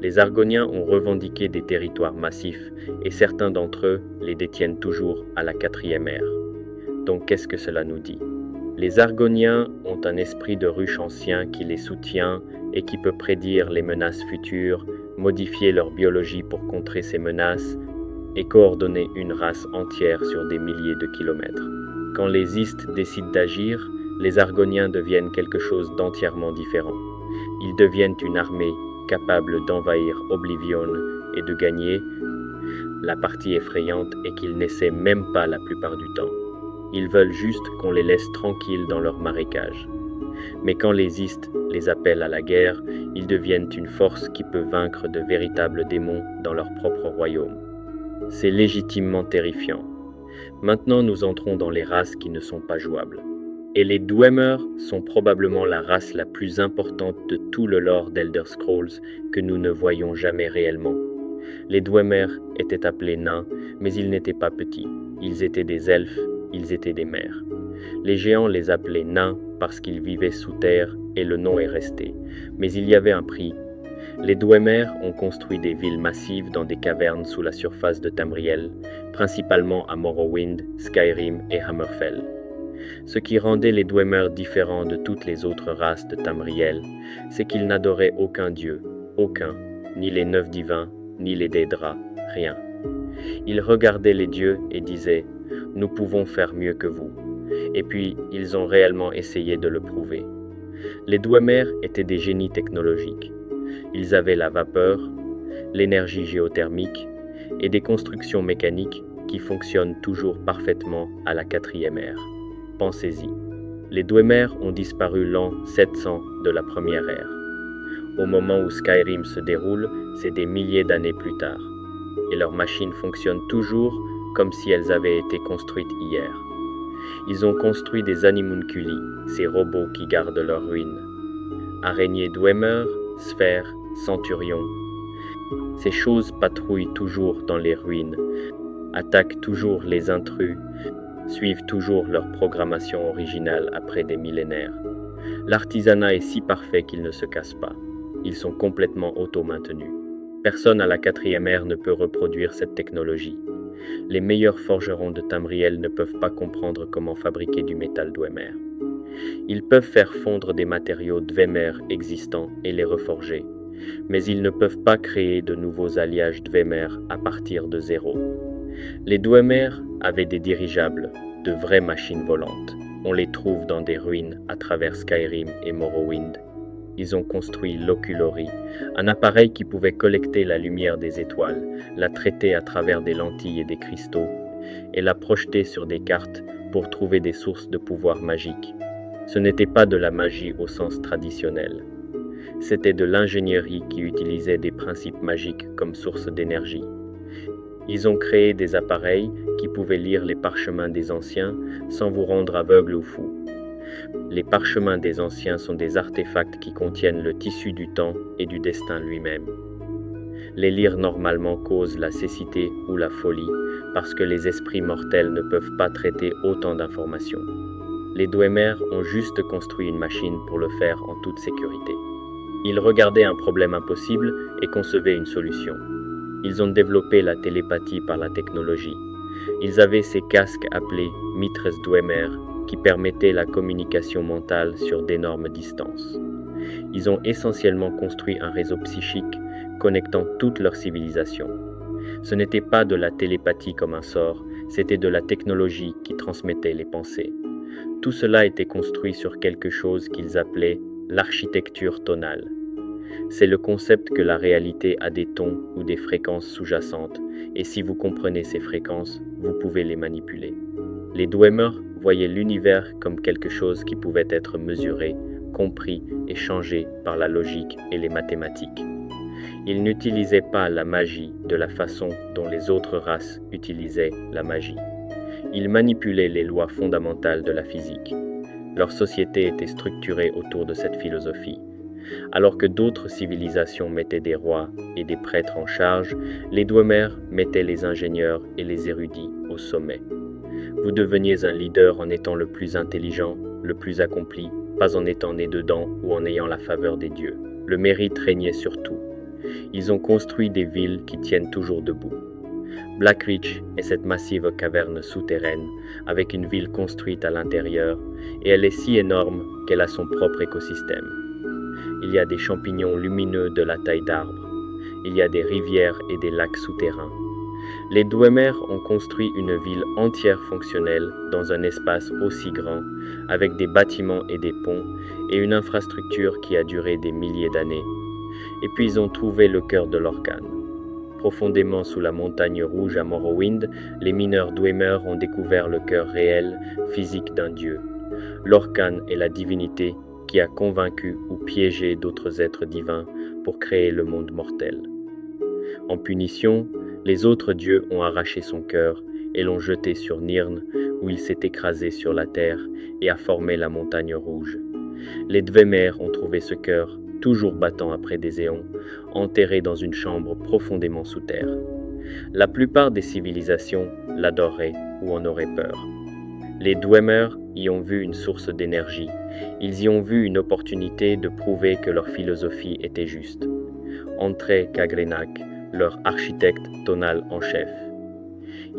Les Argoniens ont revendiqué des territoires massifs et certains d'entre eux les détiennent toujours à la 4e ère. Donc qu'est-ce que cela nous dit ? Les Argoniens ont un esprit de ruche ancien qui les soutient et qui peut prédire les menaces futures, modifier leur biologie pour contrer ces menaces et coordonner une race entière sur des milliers de kilomètres. Quand les East décident d'agir, les Argoniens deviennent quelque chose d'entièrement différent. Ils deviennent une armée capable d'envahir Oblivion et de gagner. La partie effrayante est qu'ils n'essaient même pas la plupart du temps. Ils veulent juste qu'on les laisse tranquilles dans leur marécage. Mais quand les East les appellent à la guerre, ils deviennent une force qui peut vaincre de véritables démons dans leur propre royaume. C'est légitimement terrifiant. Maintenant, nous entrons dans les races qui ne sont pas jouables. Et les Dwemer sont probablement la race la plus importante de tout le lore d'Elder Scrolls que nous ne voyons jamais réellement. Les Dwemer étaient appelés nains, mais ils n'étaient pas petits. Ils étaient des elfes, ils étaient des mers. Les géants les appelaient nains parce qu'ils vivaient sous terre et le nom est resté. Mais il y avait un prix. Les Dwemer ont construit des villes massives dans des cavernes sous la surface de Tamriel, principalement à Morrowind, Skyrim et Hammerfell. Ce qui rendait les Dwemer différents de toutes les autres races de Tamriel, c'est qu'ils n'adoraient aucun dieu, aucun, ni les 9 divins, ni les Daedra, rien. Ils regardaient les dieux et disaient « Nous pouvons faire mieux que vous ». Et puis, ils ont réellement essayé de le prouver. Les Dwemer étaient des génies technologiques. Ils avaient la vapeur, l'énergie géothermique et des constructions mécaniques qui fonctionnent toujours parfaitement à la 4e ère. Pensez-y. Les Dwemer ont disparu l'an 700 de la première ère. Au moment où Skyrim se déroule, c'est des milliers d'années plus tard. Et leurs machines fonctionnent toujours comme si elles avaient été construites hier. Ils ont construit des animunculi, ces robots qui gardent leurs ruines. Araignées Dwemer, sphères, centurions. Ces choses patrouillent toujours dans les ruines, attaquent toujours les intrus, suivent toujours leur programmation originale après des millénaires. L'artisanat est si parfait qu'ils ne se cassent pas. Ils sont complètement auto-maintenus. Personne à la 4e ère ne peut reproduire cette technologie. Les meilleurs forgerons de Tamriel ne peuvent pas comprendre comment fabriquer du métal Dwemer. Ils peuvent faire fondre des matériaux Dwemer existants et les reforger, mais ils ne peuvent pas créer de nouveaux alliages Dwemer à partir de zéro. Les Dwemer avaient des dirigeables, de vraies machines volantes. On les trouve dans des ruines à travers Skyrim et Morrowind. Ils ont construit l'Oculory, un appareil qui pouvait collecter la lumière des étoiles, la traiter à travers des lentilles et des cristaux, et la projeter sur des cartes pour trouver des sources de pouvoir magique. Ce n'était pas de la magie au sens traditionnel. C'était de l'ingénierie qui utilisait des principes magiques comme source d'énergie. Ils ont créé des appareils qui pouvaient lire les parchemins des anciens sans vous rendre aveugle ou fou. Les parchemins des anciens sont des artefacts qui contiennent le tissu du temps et du destin lui-même. Les lire normalement cause la cécité ou la folie parce que les esprits mortels ne peuvent pas traiter autant d'informations. Les Dwemer ont juste construit une machine pour le faire en toute sécurité. Ils regardaient un problème impossible et concevaient une solution. Ils ont développé la télépathie par la technologie. Ils avaient ces casques appelés Mitres Dwemer qui permettaient la communication mentale sur d'énormes distances. Ils ont essentiellement construit un réseau psychique connectant toute leur civilisation. Ce n'était pas de la télépathie comme un sort, c'était de la technologie qui transmettait les pensées. Tout cela était construit sur quelque chose qu'ils appelaient l'architecture tonale. C'est le concept que la réalité a des tons ou des fréquences sous-jacentes, et si vous comprenez ces fréquences, vous pouvez les manipuler. Les Dwemer voyaient l'univers comme quelque chose qui pouvait être mesuré, compris et changé par la logique et les mathématiques. Ils n'utilisaient pas la magie de la façon dont les autres races utilisaient la magie. Ils manipulaient les lois fondamentales de la physique. Leur société était structurée autour de cette philosophie. Alors que d'autres civilisations mettaient des rois et des prêtres en charge, les Dwemer mettaient les ingénieurs et les érudits au sommet. Vous deveniez un leader en étant le plus intelligent, le plus accompli, pas en étant né dedans ou en ayant la faveur des dieux. Le mérite régnait sur tout. Ils ont construit des villes qui tiennent toujours debout. Blackreach est cette massive caverne souterraine avec une ville construite à l'intérieur et elle est si énorme qu'elle a son propre écosystème. Il y a des champignons lumineux de la taille d'arbres. Il y a des rivières et des lacs souterrains. Les Dwemer ont construit une ville entière fonctionnelle dans un espace aussi grand, avec des bâtiments et des ponts, et une infrastructure qui a duré des milliers d'années. Et puis ils ont trouvé le cœur de l'Orcan. Profondément sous la montagne rouge à Morrowind, les mineurs Dwemer ont découvert le cœur réel, physique d'un dieu. L'Orcan est la divinité qui a convaincu ou piégé d'autres êtres divins pour créer le monde mortel. En punition, les autres dieux ont arraché son cœur et l'ont jeté sur Nirn, où il s'est écrasé sur la terre et a formé la montagne rouge. Les Dwemer ont trouvé ce cœur, toujours battant après des éons, enterré dans une chambre profondément sous terre. La plupart des civilisations l'adoreraient ou en auraient peur. Les Dwemer y ont vu une source d'énergie. Ils y ont vu une opportunité de prouver que leur philosophie était juste. Entrait Kagrenac, leur architecte tonal en chef.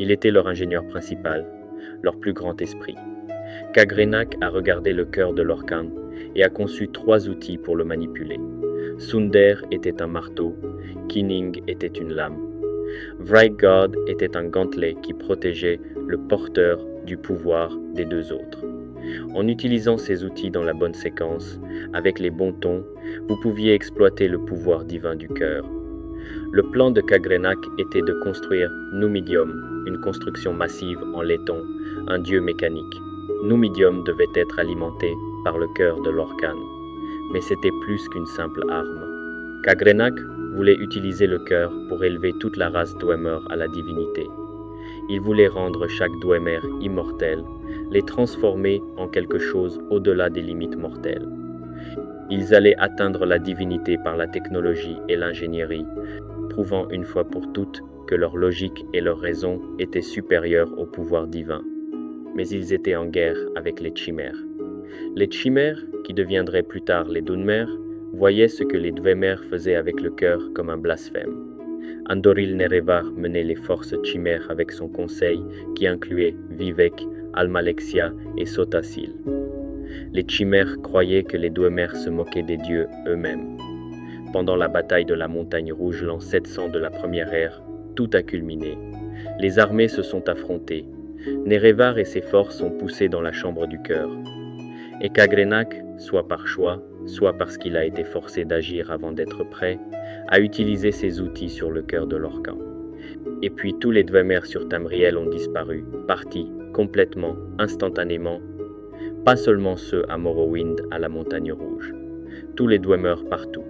Il était leur ingénieur principal, leur plus grand esprit. Kagrenac a regardé le cœur de l'Orcan et a conçu 3 outils pour le manipuler. Sunder était un marteau, Kinning était une lame. Vrygard était un gantelet qui protégeait le porteur du pouvoir des 2 autres. En utilisant ces outils dans la bonne séquence, avec les bons tons, vous pouviez exploiter le pouvoir divin du cœur. Le plan de Kagrenac était de construire Numidium, une construction massive en laiton, un dieu mécanique. Numidium devait être alimenté par le cœur de l'Orcan, mais c'était plus qu'une simple arme. Kagrenac voulait utiliser le cœur pour élever toute la race Dwemer à la divinité. Ils voulaient rendre chaque Dwemer immortel, les transformer en quelque chose au-delà des limites mortelles. Ils allaient atteindre la divinité par la technologie et l'ingénierie, prouvant une fois pour toutes que leur logique et leur raison étaient supérieures au pouvoir divin. Mais ils étaient en guerre avec les chimères. Les chimères, qui deviendraient plus tard les Dunmer, voyaient ce que les Dwemer faisaient avec le cœur comme un blasphème. Andoril Nerevar menait les forces chimères avec son conseil qui incluait Vivek, Almalexia et Sotasil. Les chimères croyaient que les Dwemer se moquaient des dieux eux-mêmes. Pendant la bataille de la Montagne Rouge l'an 700 de la première ère, tout a culminé. Les armées se sont affrontées. Nerevar et ses forces sont poussés dans la chambre du cœur. Et Kagrenak, soit par choix, soit parce qu'il a été forcé d'agir avant d'être prêt, a utilisé ses outils sur le cœur de l'Orcan. Et puis tous les Dwemer sur Tamriel ont disparu, partis, complètement, instantanément. Pas seulement ceux à Morrowind, à la Montagne Rouge. Tous les Dwemer partout.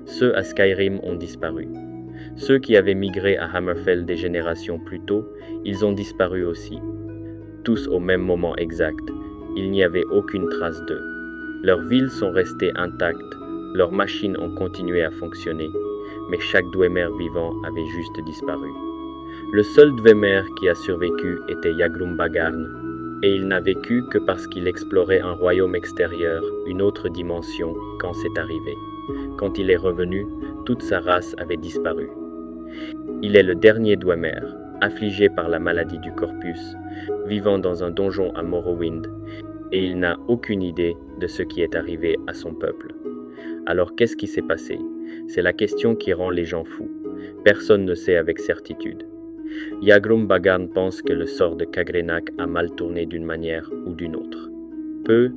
Ceux à Skyrim ont disparu. Ceux qui avaient migré à Hammerfell des générations plus tôt, ils ont disparu aussi. Tous au même moment exact. Il n'y avait aucune trace d'eux. Leurs villes sont restées intactes, leurs machines ont continué à fonctionner, mais chaque Dwemer vivant avait juste disparu. Le seul Dwemer qui a survécu était Yagrumbagarn, et il n'a vécu que parce qu'il explorait un royaume extérieur, une autre dimension, quand c'est arrivé. Quand il est revenu, toute sa race avait disparu. Il est le dernier Dwemer, affligé par la maladie du corpus, vivant dans un donjon à Morrowind, et il n'a aucune idée de ce qui est arrivé à son peuple. Alors qu'est-ce qui s'est passé? C'est la question qui rend les gens fous. Personne ne sait avec certitude. Yagrumbagarn pense que le sort de Kagrenak a mal tourné d'une manière ou d'une autre. Peu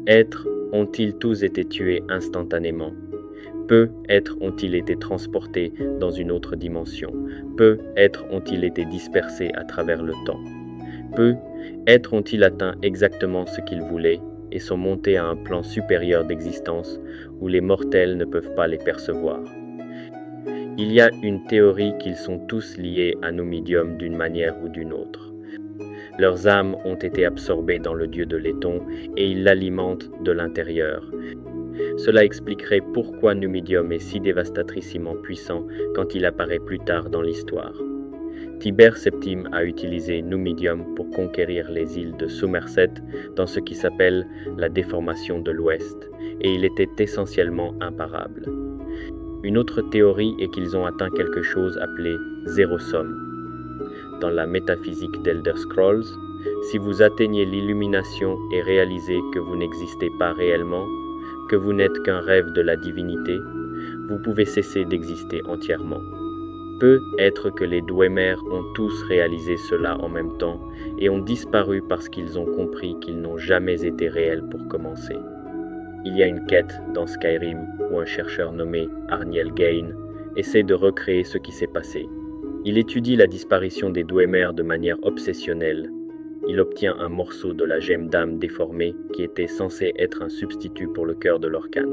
êtres ont-ils tous été tués instantanément. Peu êtres ont-ils été transportés dans une autre dimension. Peu êtres ont-ils été dispersés à travers le temps. Peu êtres ont-ils atteint exactement ce qu'ils voulaient et sont montés à un plan supérieur d'existence où les mortels ne peuvent pas les percevoir. Il y a une théorie qu'ils sont tous liés à Numidium d'une manière ou d'une autre. Leurs âmes ont été absorbées dans le dieu de Letton et ils l'alimentent de l'intérieur. Cela expliquerait pourquoi Numidium est si dévastatricement puissant quand il apparaît plus tard dans l'histoire. Tibère Septime a utilisé Numidium pour conquérir les îles de Somerset dans ce qui s'appelle la déformation de l'Ouest, et il était essentiellement imparable. Une autre théorie est qu'ils ont atteint quelque chose appelé zéro somme. Dans la métaphysique d'Elder Scrolls, si vous atteignez l'illumination et réalisez que vous n'existez pas réellement, que vous n'êtes qu'un rêve de la divinité, vous pouvez cesser d'exister entièrement. Peut être que les Dwemer ont tous réalisé cela en même temps et ont disparu parce qu'ils ont compris qu'ils n'ont jamais été réels pour commencer. Il y a une quête dans Skyrim où un chercheur nommé Arniel Gain essaie de recréer ce qui s'est passé. Il étudie la disparition des Dwemer de manière obsessionnelle. Il obtient un morceau de la gemme d'âme déformée qui était censé être un substitut pour le cœur de l'Orcan.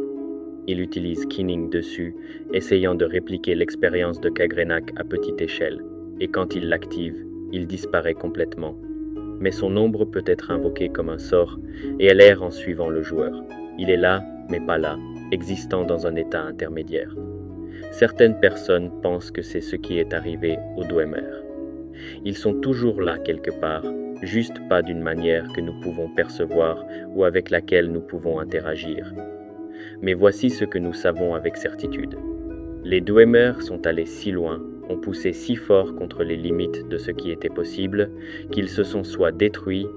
Il utilise Kinning dessus, essayant de répliquer l'expérience de Kagrenak à petite échelle, et quand il l'active, il disparaît complètement. Mais son ombre peut être invoquée comme un sort, et elle erre en suivant le joueur. Il est là, mais pas là, existant dans un état intermédiaire. Certaines personnes pensent que c'est ce qui est arrivé aux Dwemer. Ils sont toujours là quelque part, juste pas d'une manière que nous pouvons percevoir ou avec laquelle nous pouvons interagir. Mais voici ce que nous savons avec certitude. Les Dwemer sont allés si loin, ont poussé si fort contre les limites de ce qui était possible, qu'ils se sont soit détruits,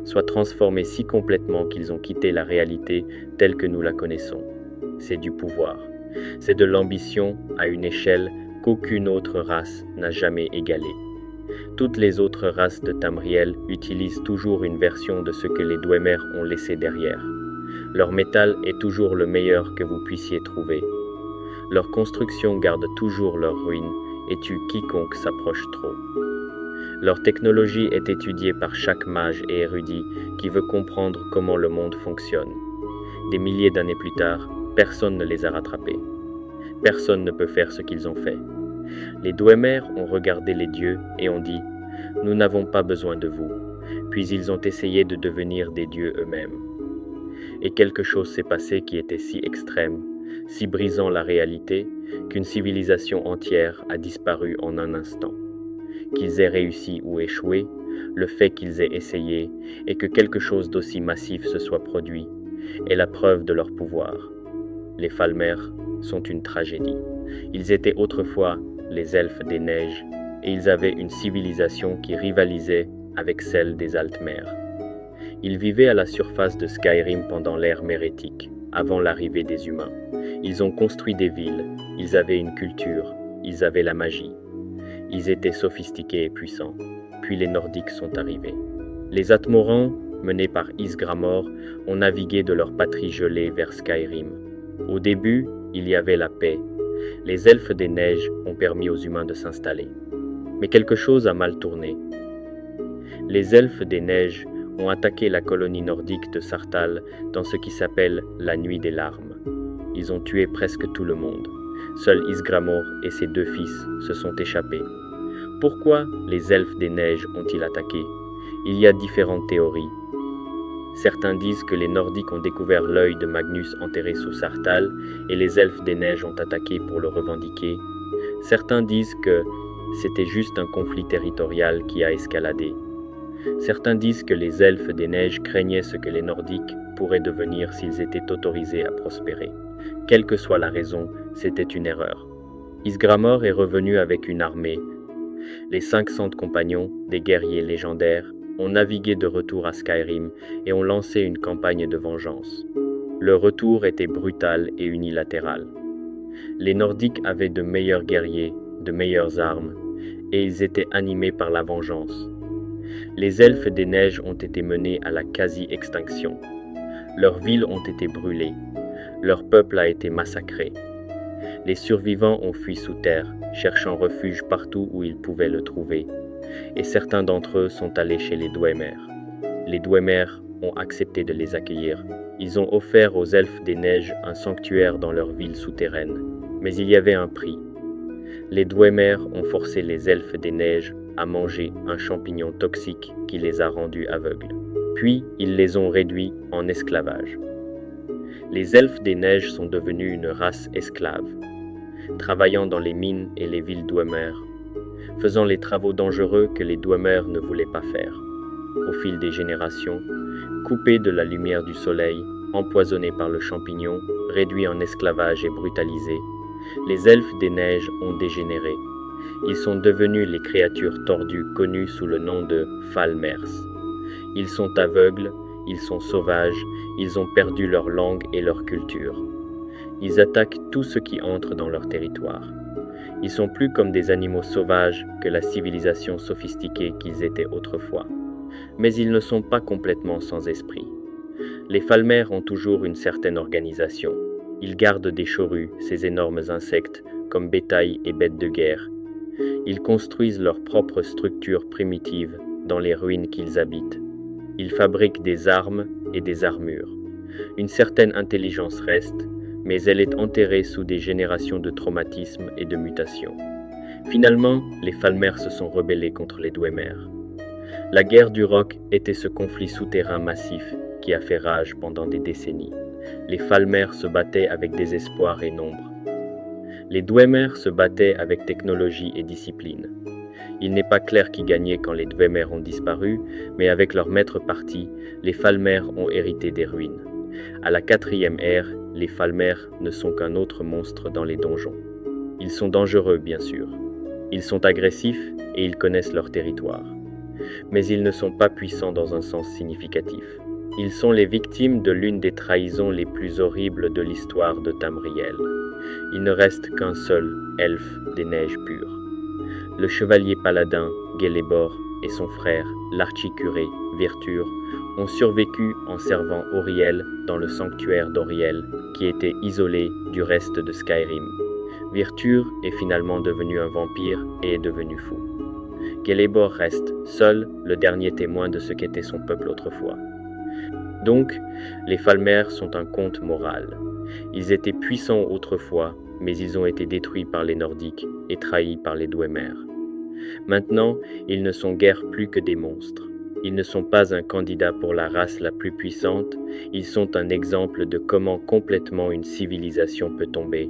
soit transformés si complètement qu'ils ont quitté la réalité telle que nous la connaissons. C'est du pouvoir. C'est de l'ambition à une échelle qu'aucune autre race n'a jamais égalée. Toutes les autres races de Tamriel utilisent toujours une version de ce que les Dwemer ont laissé derrière. Leur métal est toujours le meilleur que vous puissiez trouver. Leur construction garde toujours leurs ruines et tue quiconque s'approche trop. Leur technologie est étudiée par chaque mage et érudit qui veut comprendre comment le monde fonctionne. Des milliers d'années plus tard, personne ne les a rattrapés. Personne ne peut faire ce qu'ils ont fait. Les Dwemer ont regardé les dieux et ont dit « Nous n'avons pas besoin de vous. Puis ils ont essayé de devenir des dieux eux-mêmes. Et quelque chose s'est passé qui était si extrême, si brisant la réalité, qu'une civilisation entière a disparu en un instant. Qu'ils aient réussi ou échoué, le fait qu'ils aient essayé et que quelque chose d'aussi massif se soit produit est la preuve de leur pouvoir. Les Falmer sont une tragédie. Ils étaient autrefois les elfes des neiges et ils avaient une civilisation qui rivalisait avec celle des Altmer. Ils vivaient à la surface de Skyrim pendant l'ère mérétique, avant l'arrivée des humains. Ils ont construit des villes, ils avaient une culture, ils avaient la magie. Ils étaient sophistiqués et puissants. Puis les Nordiques sont arrivés. Les Atmorans, menés par Ysgramor, ont navigué de leur patrie gelée vers Skyrim. Au début, il y avait la paix. Les elfes des neiges ont permis aux humains de s'installer. Mais quelque chose a mal tourné. Les elfes des neiges ont attaqué la colonie nordique de Sartal dans ce qui s'appelle la Nuit des Larmes. Ils ont tué presque tout le monde. Seul Ysgramor et ses 2 fils se sont échappés. Pourquoi les elfes des neiges ont-ils attaqué? Il y a différentes théories. Certains disent que les Nordiques ont découvert l'œil de Magnus enterré sous Sartal et les elfes des neiges ont attaqué pour le revendiquer. Certains disent que c'était juste un conflit territorial qui a escaladé. Certains disent que les elfes des neiges craignaient ce que les Nordiques pourraient devenir s'ils étaient autorisés à prospérer. Quelle que soit la raison, c'était une erreur. Ysgramor est revenu avec une armée. Les 500 compagnons, des guerriers légendaires, ont navigué de retour à Skyrim et ont lancé une campagne de vengeance. Le retour était brutal et unilatéral. Les Nordiques avaient de meilleurs guerriers, de meilleures armes, et ils étaient animés par la vengeance. Les elfes des neiges ont été menés à la quasi-extinction. Leurs villes ont été brûlées. Leur peuple a été massacré. Les survivants ont fui sous terre, cherchant refuge partout où ils pouvaient le trouver. Et certains d'entre eux sont allés chez les Dwemer. Les Dwemer ont accepté de les accueillir. Ils ont offert aux elfes des neiges un sanctuaire dans leur ville souterraine. Mais il y avait un prix. Les Dwemer ont forcé les elfes des neiges à manger un champignon toxique qui les a rendus aveugles. Puis, ils les ont réduits en esclavage. Les elfes des neiges sont devenus une race esclave, travaillant dans les mines et les villes Dwemer, faisant les travaux dangereux que les Dwemer ne voulaient pas faire. Au fil des générations, coupés de la lumière du soleil, empoisonnés par le champignon, réduits en esclavage et brutalisés, les elfes des neiges ont dégénéré. Ils sont devenus les créatures tordues connues sous le nom de Falmers. Ils sont aveugles, ils sont sauvages, ils ont perdu leur langue et leur culture. Ils attaquent tout ce qui entre dans leur territoire. Ils sont plus comme des animaux sauvages que la civilisation sophistiquée qu'ils étaient autrefois. Mais ils ne sont pas complètement sans esprit. Les Falmer ont toujours une certaine organisation. Ils gardent des chorues, ces énormes insectes, comme bétail et bêtes de guerre. Ils construisent leur propre structure primitive dans les ruines qu'ils habitent. Ils fabriquent des armes et des armures. Une certaine intelligence reste, mais elle est enterrée sous des générations de traumatismes et de mutations. Finalement, les Falmer se sont rebellés contre les Dwemer. La guerre du Roc était ce conflit souterrain massif qui a fait rage pendant des décennies. Les Falmer se battaient avec désespoir et nombre. Les Dwemer se battaient avec technologie et discipline. Il n'est pas clair qui gagnait quand les Dwemer ont disparu, mais avec leur maître parti, les Falmer ont hérité des ruines. À la 4e ère, les Falmer ne sont qu'un autre monstre dans les donjons. Ils sont dangereux, bien sûr. Ils sont agressifs et ils connaissent leur territoire. Mais ils ne sont pas puissants dans un sens significatif. Ils sont les victimes de l'une des trahisons les plus horribles de l'histoire de Tamriel. Il ne reste qu'un seul elfe des neiges pures. Le chevalier paladin, Gelebor, et son frère, l'archicuré, Virtur, ont survécu en servant Auriel dans le sanctuaire d'Auriel, qui était isolé du reste de Skyrim. Virtur est finalement devenu un vampire et est devenu fou. Gelebor reste, seul, le dernier témoin de ce qu'était son peuple autrefois. Donc, les Falmer sont un conte moral. Ils étaient puissants autrefois, mais ils ont été détruits par les Nordiques et trahis par les Dwemer. Maintenant, ils ne sont guère plus que des monstres. Ils ne sont pas un candidat pour la race la plus puissante, ils sont un exemple de comment complètement une civilisation peut tomber.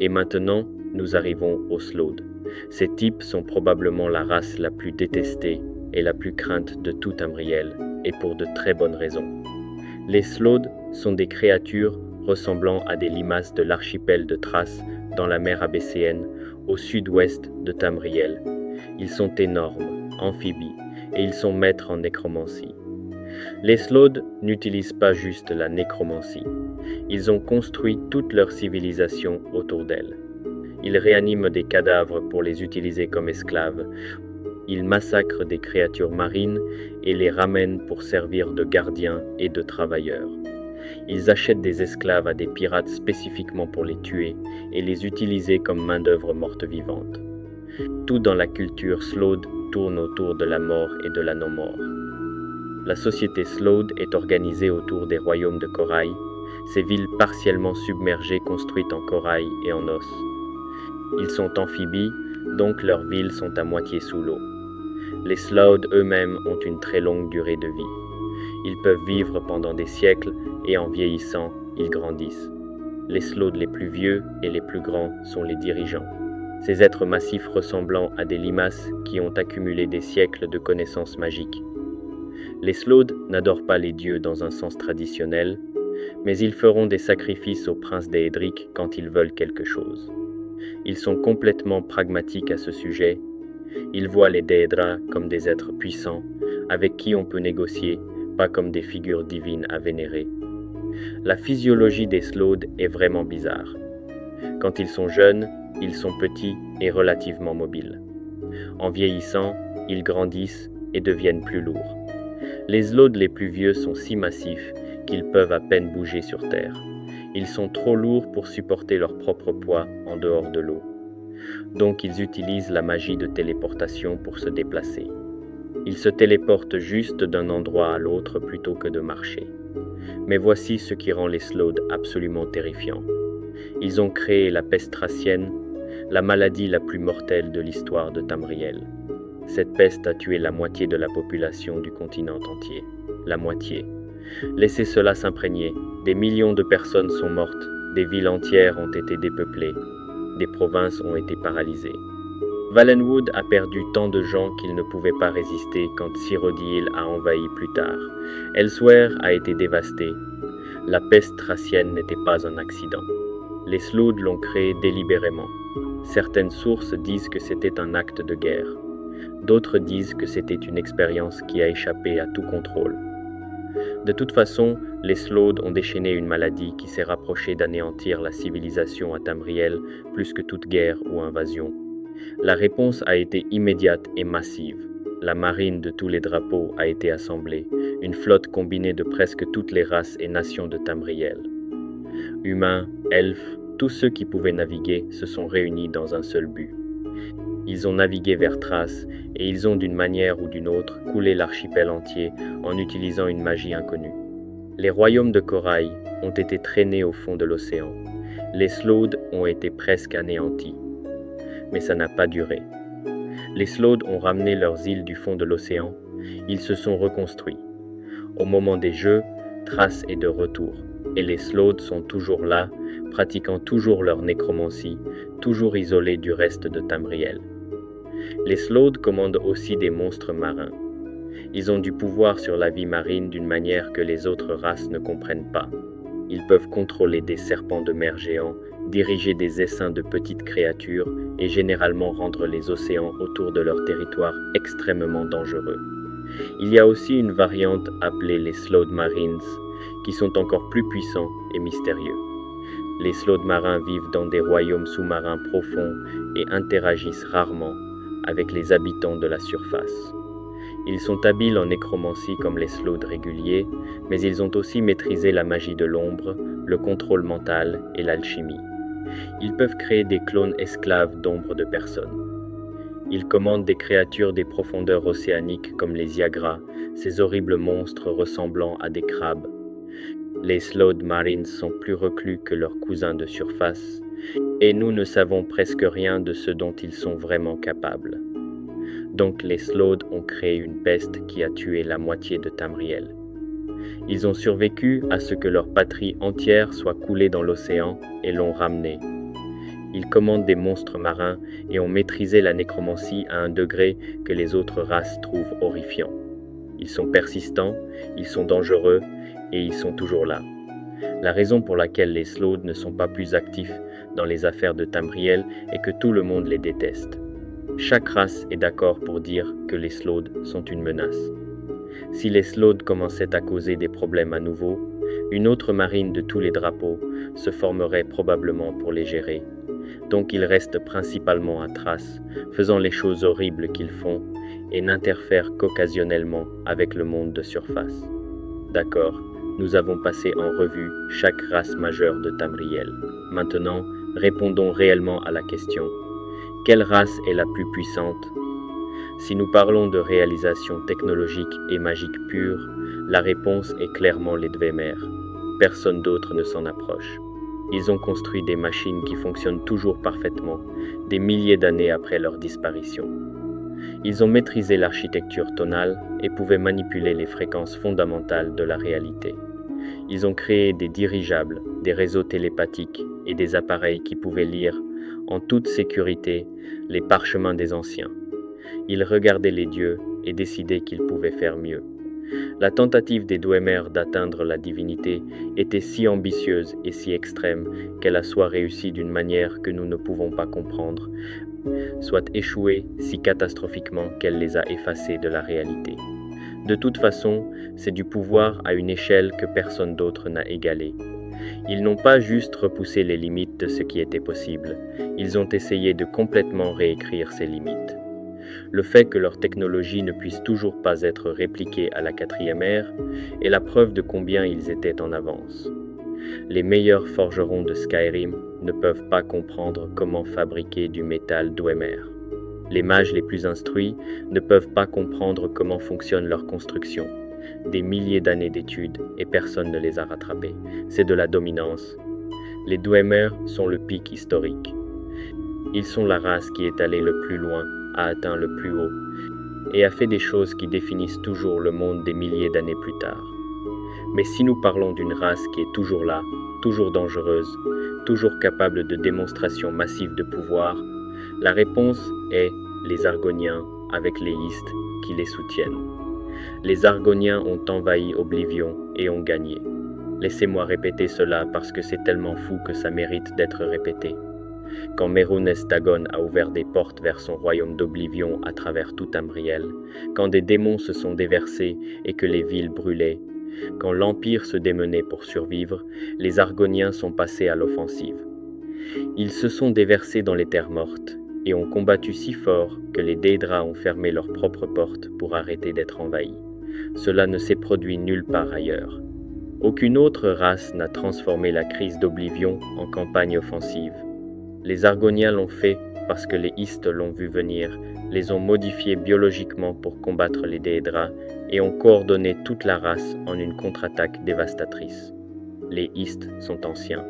Et maintenant, nous arrivons aux Slode. Ces types sont probablement la race la plus détestée et la plus crainte de tout Tamriel, et pour de très bonnes raisons. Les Slode sont des créatures ressemblant à des limaces de l'archipel de Thrace dans la mer Abécéenne, au sud-ouest de Tamriel. Ils sont énormes, amphibies, et ils sont maîtres en nécromancie. Les Slode n'utilisent pas juste la nécromancie. Ils ont construit toute leur civilisation autour d'elle. Ils réaniment des cadavres pour les utiliser comme esclaves. Ils massacrent des créatures marines et les ramènent pour servir de gardiens et de travailleurs. Ils achètent des esclaves à des pirates spécifiquement pour les tuer et les utiliser comme main-d'œuvre morte-vivante. Tout dans la culture Slode tourne autour de la mort et de la non-mort. La société Slode est organisée autour des royaumes de corail, ces villes partiellement submergées construites en corail et en os. Ils sont amphibies, donc leurs villes sont à moitié sous l'eau. Les Slode eux-mêmes ont une très longue durée de vie. Ils peuvent vivre pendant des siècles et en vieillissant, ils grandissent. Les Slode les plus vieux et les plus grands sont les dirigeants. Ces êtres massifs ressemblant à des limaces qui ont accumulé des siècles de connaissances magiques. Les Slode n'adorent pas les dieux dans un sens traditionnel, mais ils feront des sacrifices au prince Daedric quand ils veulent quelque chose. Ils sont complètement pragmatiques à ce sujet. Ils voient les Daedra comme des êtres puissants, avec qui on peut négocier, pas comme des figures divines à vénérer. La physiologie des Slode est vraiment bizarre. Quand ils sont jeunes, ils sont petits et relativement mobiles. En vieillissant, ils grandissent et deviennent plus lourds. Les Slode les plus vieux sont si massifs qu'ils peuvent à peine bouger sur Terre. Ils sont trop lourds pour supporter leur propre poids en dehors de l'eau. Donc ils utilisent la magie de téléportation pour se déplacer. Ils se téléportent juste d'un endroit à l'autre plutôt que de marcher. Mais voici ce qui rend les Slode absolument terrifiants. Ils ont créé la peste thracienne, la maladie la plus mortelle de l'histoire de Tamriel. Cette peste a tué la moitié de la population du continent entier. La moitié. Laissez cela s'imprégner. Des millions de personnes sont mortes, des villes entières ont été dépeuplées, des provinces ont été paralysées. Valenwood a perdu tant de gens qu'il ne pouvait pas résister quand Cyrodiil a envahi plus tard. Elsewhere a été dévasté. La peste thracienne n'était pas un accident. Les Slode l'ont créée délibérément. Certaines sources disent que c'était un acte de guerre. D'autres disent que c'était une expérience qui a échappé à tout contrôle. De toute façon, les Slode ont déchaîné une maladie qui s'est rapprochée d'anéantir la civilisation à Tamriel plus que toute guerre ou invasion. La réponse a été immédiate et massive. La marine de tous les drapeaux a été assemblée, une flotte combinée de presque toutes les races et nations de Tamriel. Humains, elfes, tous ceux qui pouvaient naviguer se sont réunis dans un seul but. Ils ont navigué vers Thrace et ils ont d'une manière ou d'une autre coulé l'archipel entier en utilisant une magie inconnue. Les royaumes de corail ont été traînés au fond de l'océan. Les Slode ont été presque anéantis. Mais ça n'a pas duré. Les Slode ont ramené leurs îles du fond de l'océan. Ils se sont reconstruits. Au moment des jeux, Thrace est de retour. Et les Slode sont toujours là, pratiquant toujours leur nécromancie, toujours isolés du reste de Tamriel. Les Slode commandent aussi des monstres marins. Ils ont du pouvoir sur la vie marine d'une manière que les autres races ne comprennent pas. Ils peuvent contrôler des serpents de mer géants, diriger des essaims de petites créatures et généralement rendre les océans autour de leur territoire extrêmement dangereux. Il y a aussi une variante appelée les Slode Marines, qui sont encore plus puissants et mystérieux. Les Slode marins vivent dans des royaumes sous-marins profonds et interagissent rarement avec les habitants de la surface. Ils sont habiles en nécromancie comme les Slode réguliers, mais ils ont aussi maîtrisé la magie de l'ombre, le contrôle mental et l'alchimie. Ils peuvent créer des clones esclaves d'ombre de personnes. Ils commandent des créatures des profondeurs océaniques comme les Yagras, ces horribles monstres ressemblant à des crabes. Les Slode Marines sont plus reclus que leurs cousins de surface, et nous ne savons presque rien de ce dont ils sont vraiment capables. Donc les Slaughs ont créé une peste qui a tué la moitié de Tamriel. Ils ont survécu à ce que leur patrie entière soit coulée dans l'océan et l'ont ramenée. Ils commandent des monstres marins et ont maîtrisé la nécromancie à un degré que les autres races trouvent horrifiant. Ils sont persistants, ils sont dangereux et ils sont toujours là. La raison pour laquelle les Slaughs ne sont pas plus actifs dans les affaires de Tamriel est que tout le monde les déteste. Chaque race est d'accord pour dire que les Slaughs sont une menace. Si les Slaughs commençaient à causer des problèmes à nouveau, une autre marine de tous les drapeaux se formerait probablement pour les gérer. Donc ils restent principalement à Thrace, faisant les choses horribles qu'ils font et n'interfèrent qu'occasionnellement avec le monde de surface. D'accord, nous avons passé en revue chaque race majeure de Tamriel. Maintenant, répondons réellement à la question. Quelle race est la plus puissante? Si nous parlons de réalisation technologique et magique pure, la réponse est clairement les Dwemer. Personne d'autre ne s'en approche. Ils ont construit des machines qui fonctionnent toujours parfaitement, des milliers d'années après leur disparition. Ils ont maîtrisé l'architecture tonale et pouvaient manipuler les fréquences fondamentales de la réalité. Ils ont créé des dirigeables, des réseaux télépathiques et des appareils qui pouvaient lire, en toute sécurité, les parchemins des anciens. Ils regardaient les dieux et décidaient qu'ils pouvaient faire mieux. La tentative des Dwemer d'atteindre la divinité était si ambitieuse et si extrême qu'elle a soit réussi d'une manière que nous ne pouvons pas comprendre, soit échoué si catastrophiquement qu'elle les a effacés de la réalité. De toute façon, c'est du pouvoir à une échelle que personne d'autre n'a égalé. Ils n'ont pas juste repoussé les limites de ce qui était possible, ils ont essayé de complètement réécrire ces limites. Le fait que leur technologie ne puisse toujours pas être répliquée à la 4e ère est la preuve de combien ils étaient en avance. Les meilleurs forgerons de Skyrim ne peuvent pas comprendre comment fabriquer du métal Dwemer. Les mages les plus instruits ne peuvent pas comprendre comment fonctionne leur construction. Des milliers d'années d'études et personne ne les a rattrapés. C'est de la dominance. Les Dwemer sont le pic historique. Ils sont la race qui est allée le plus loin, a atteint le plus haut, et a fait des choses qui définissent toujours le monde des milliers d'années plus tard. Mais si nous parlons d'une race qui est toujours là, toujours dangereuse, toujours capable de démonstrations massives de pouvoir, la réponse est les Argoniens avec les Istes qui les soutiennent. Les Argoniens ont envahi Oblivion et ont gagné. Laissez-moi répéter cela parce que c'est tellement fou que ça mérite d'être répété. Quand Mérunès Dagon a ouvert des portes vers son royaume d'Oblivion à travers tout Tamriel, quand des démons se sont déversés et que les villes brûlaient, quand l'Empire se démenait pour survivre, les Argoniens sont passés à l'offensive. Ils se sont déversés dans les terres mortes et ont combattu si fort que les Daedra ont fermé leurs propres portes pour arrêter d'être envahis. Cela ne s'est produit nulle part ailleurs. Aucune autre race n'a transformé la crise d'Oblivion en campagne offensive. Les Argoniens l'ont fait parce que les Istes l'ont vu venir, les ont modifiés biologiquement pour combattre les Daedra et ont coordonné toute la race en une contre-attaque dévastatrice. Les Istes sont anciens.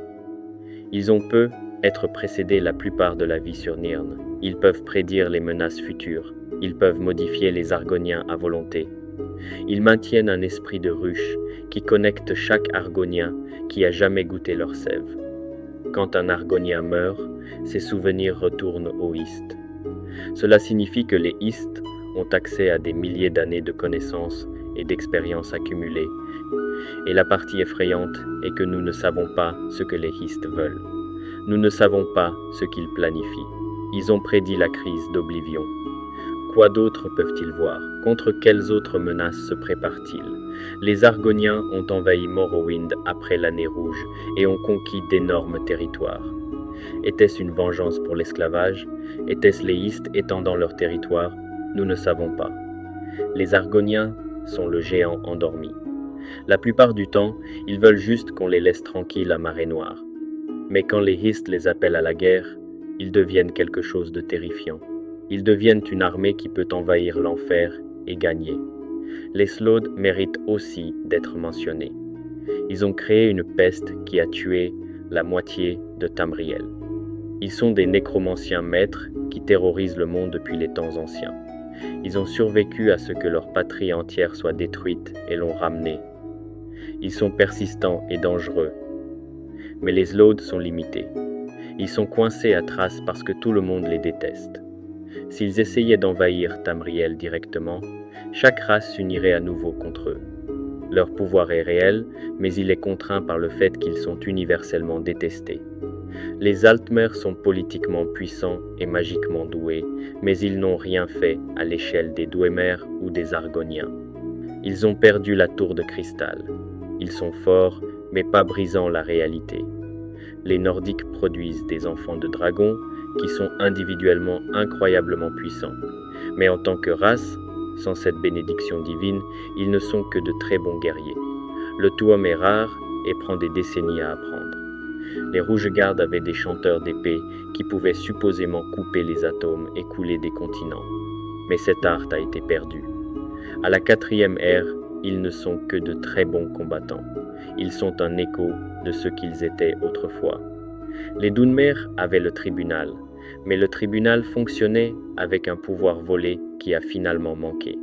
Ils ont peu être précédés la plupart de la vie sur Nirn. Ils peuvent prédire les menaces futures. Ils peuvent modifier les Argoniens à volonté. Ils maintiennent un esprit de ruche qui connecte chaque Argonien qui a jamais goûté leur sève. Quand un Argonien meurt, ses souvenirs retournent aux Istes. Cela signifie que les Istes ont accès à des milliers d'années de connaissances et d'expériences accumulées. Et la partie effrayante est que nous ne savons pas ce que les Istes veulent. Nous ne savons pas ce qu'ils planifient. Ils ont prédit la crise d'Oblivion. Quoi d'autre peuvent-ils voir? Contre quelles autres menaces se préparent-ils? Les Argoniens ont envahi Morrowind après l'année rouge et ont conquis d'énormes territoires. Était-ce une vengeance pour l'esclavage? Était-ce les Istes étendant leur territoire? Nous ne savons pas. Les Argoniens sont le géant endormi. La plupart du temps, ils veulent juste qu'on les laisse tranquilles à marée noire. Mais quand les Istes les appellent à la guerre, ils deviennent quelque chose de terrifiant. Ils deviennent une armée qui peut envahir l'enfer et gagner. Les Slaughs méritent aussi d'être mentionnés. Ils ont créé une peste qui a tué la moitié de Tamriel. Ils sont des nécromanciens maîtres qui terrorisent le monde depuis les temps anciens. Ils ont survécu à ce que leur patrie entière soit détruite et l'ont ramenée. Ils sont persistants et dangereux. Mais les Zlod sont limités. Ils sont coincés à Thrace parce que tout le monde les déteste. S'ils essayaient d'envahir Tamriel directement, chaque race s'unirait à nouveau contre eux. Leur pouvoir est réel, mais il est contraint par le fait qu'ils sont universellement détestés. Les Altmer sont politiquement puissants et magiquement doués, mais ils n'ont rien fait à l'échelle des Dwemer ou des Argoniens. Ils ont perdu la tour de cristal. Ils sont forts, mais pas brisant la réalité. Les Nordiques produisent des enfants de dragons qui sont individuellement incroyablement puissants. Mais en tant que race, sans cette bénédiction divine, ils ne sont que de très bons guerriers. Le Tuom est rare et prend des décennies à apprendre. Les Rouges-Gardes avaient des chanteurs d'épée qui pouvaient supposément couper les atomes et couler des continents. Mais cet art a été perdu. À la 4e ère, ils ne sont que de très bons combattants. Ils sont un écho de ce qu'ils étaient autrefois. Les Dunmer avaient le tribunal, mais le tribunal fonctionnait avec un pouvoir volé qui a finalement manqué.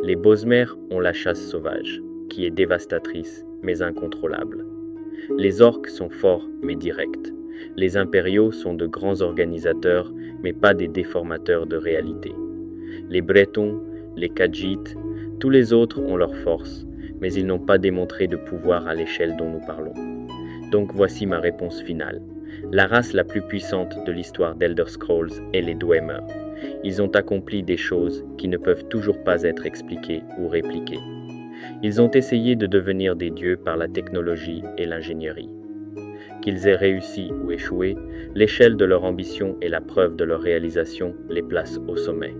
Les Bosmer ont la chasse sauvage, qui est dévastatrice mais incontrôlable. Les orques sont forts mais directs. Les impériaux sont de grands organisateurs mais pas des déformateurs de réalité. Les Bretons, les Khajiits, tous les autres ont leur force, mais ils n'ont pas démontré de pouvoir à l'échelle dont nous parlons. Donc voici ma réponse finale. La race la plus puissante de l'histoire d'Elder Scrolls est les Dwemer. Ils ont accompli des choses qui ne peuvent toujours pas être expliquées ou répliquées. Ils ont essayé de devenir des dieux par la technologie et l'ingénierie. Qu'ils aient réussi ou échoué, l'échelle de leur ambition et la preuve de leur réalisation les place au sommet.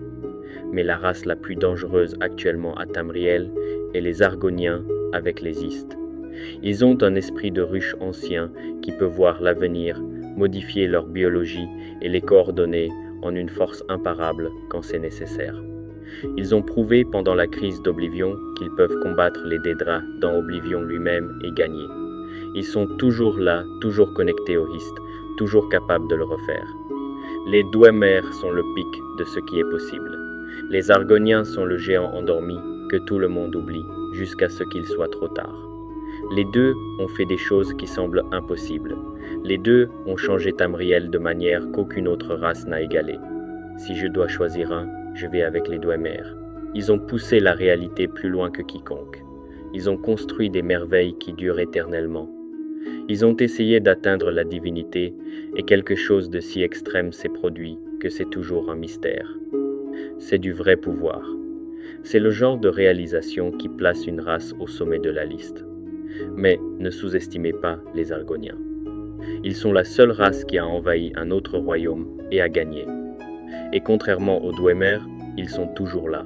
Mais la race la plus dangereuse actuellement à Tamriel est les Argoniens avec les Istes. Ils ont un esprit de ruche ancien qui peut voir l'avenir, modifier leur biologie et les coordonner en une force imparable quand c'est nécessaire. Ils ont prouvé pendant la crise d'Oblivion qu'ils peuvent combattre les Daedra dans Oblivion lui-même et gagner. Ils sont toujours là, toujours connectés au Hist, toujours capables de le refaire. Les Dwemer sont le pic de ce qui est possible. Les Argoniens sont le géant endormi que tout le monde oublie jusqu'à ce qu'il soit trop tard. Les deux ont fait des choses qui semblent impossibles. Les deux ont changé Tamriel de manière qu'aucune autre race n'a égalée. Si je dois choisir un, je vais avec les Dwemer. Ils ont poussé la réalité plus loin que quiconque. Ils ont construit des merveilles qui durent éternellement. Ils ont essayé d'atteindre la divinité et quelque chose de si extrême s'est produit que c'est toujours un mystère. C'est du vrai pouvoir. C'est le genre de réalisation qui place une race au sommet de la liste. Mais ne sous-estimez pas les Argoniens. Ils sont la seule race qui a envahi un autre royaume et a gagné. Et contrairement aux Dwemer, ils sont toujours là.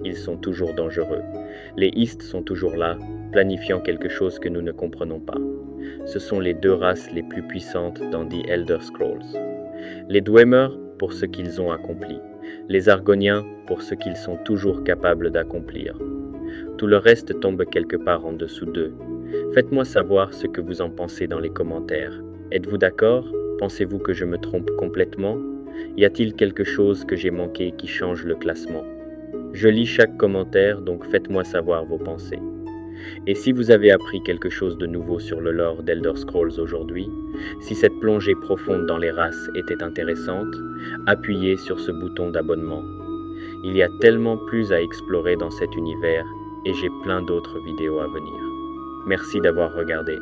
Ils sont toujours dangereux. Les Istes sont toujours là, planifiant quelque chose que nous ne comprenons pas. Ce sont les deux races les plus puissantes dans The Elder Scrolls. Les Dwemer pour ce qu'ils ont accompli. Les Argoniens pour ce qu'ils sont toujours capables d'accomplir. Tout le reste tombe quelque part en dessous d'eux. Faites-moi savoir ce que vous en pensez dans les commentaires. Êtes-vous d'accord? Pensez-vous que je me trompe complètement? Y a-t-il quelque chose que j'ai manqué qui change le classement? Je lis chaque commentaire, donc faites-moi savoir vos pensées. Et si vous avez appris quelque chose de nouveau sur le lore d'Elder Scrolls aujourd'hui, si cette plongée profonde dans les races était intéressante, appuyez sur ce bouton d'abonnement. Il y a tellement plus à explorer dans cet univers et j'ai plein d'autres vidéos à venir. Merci d'avoir regardé.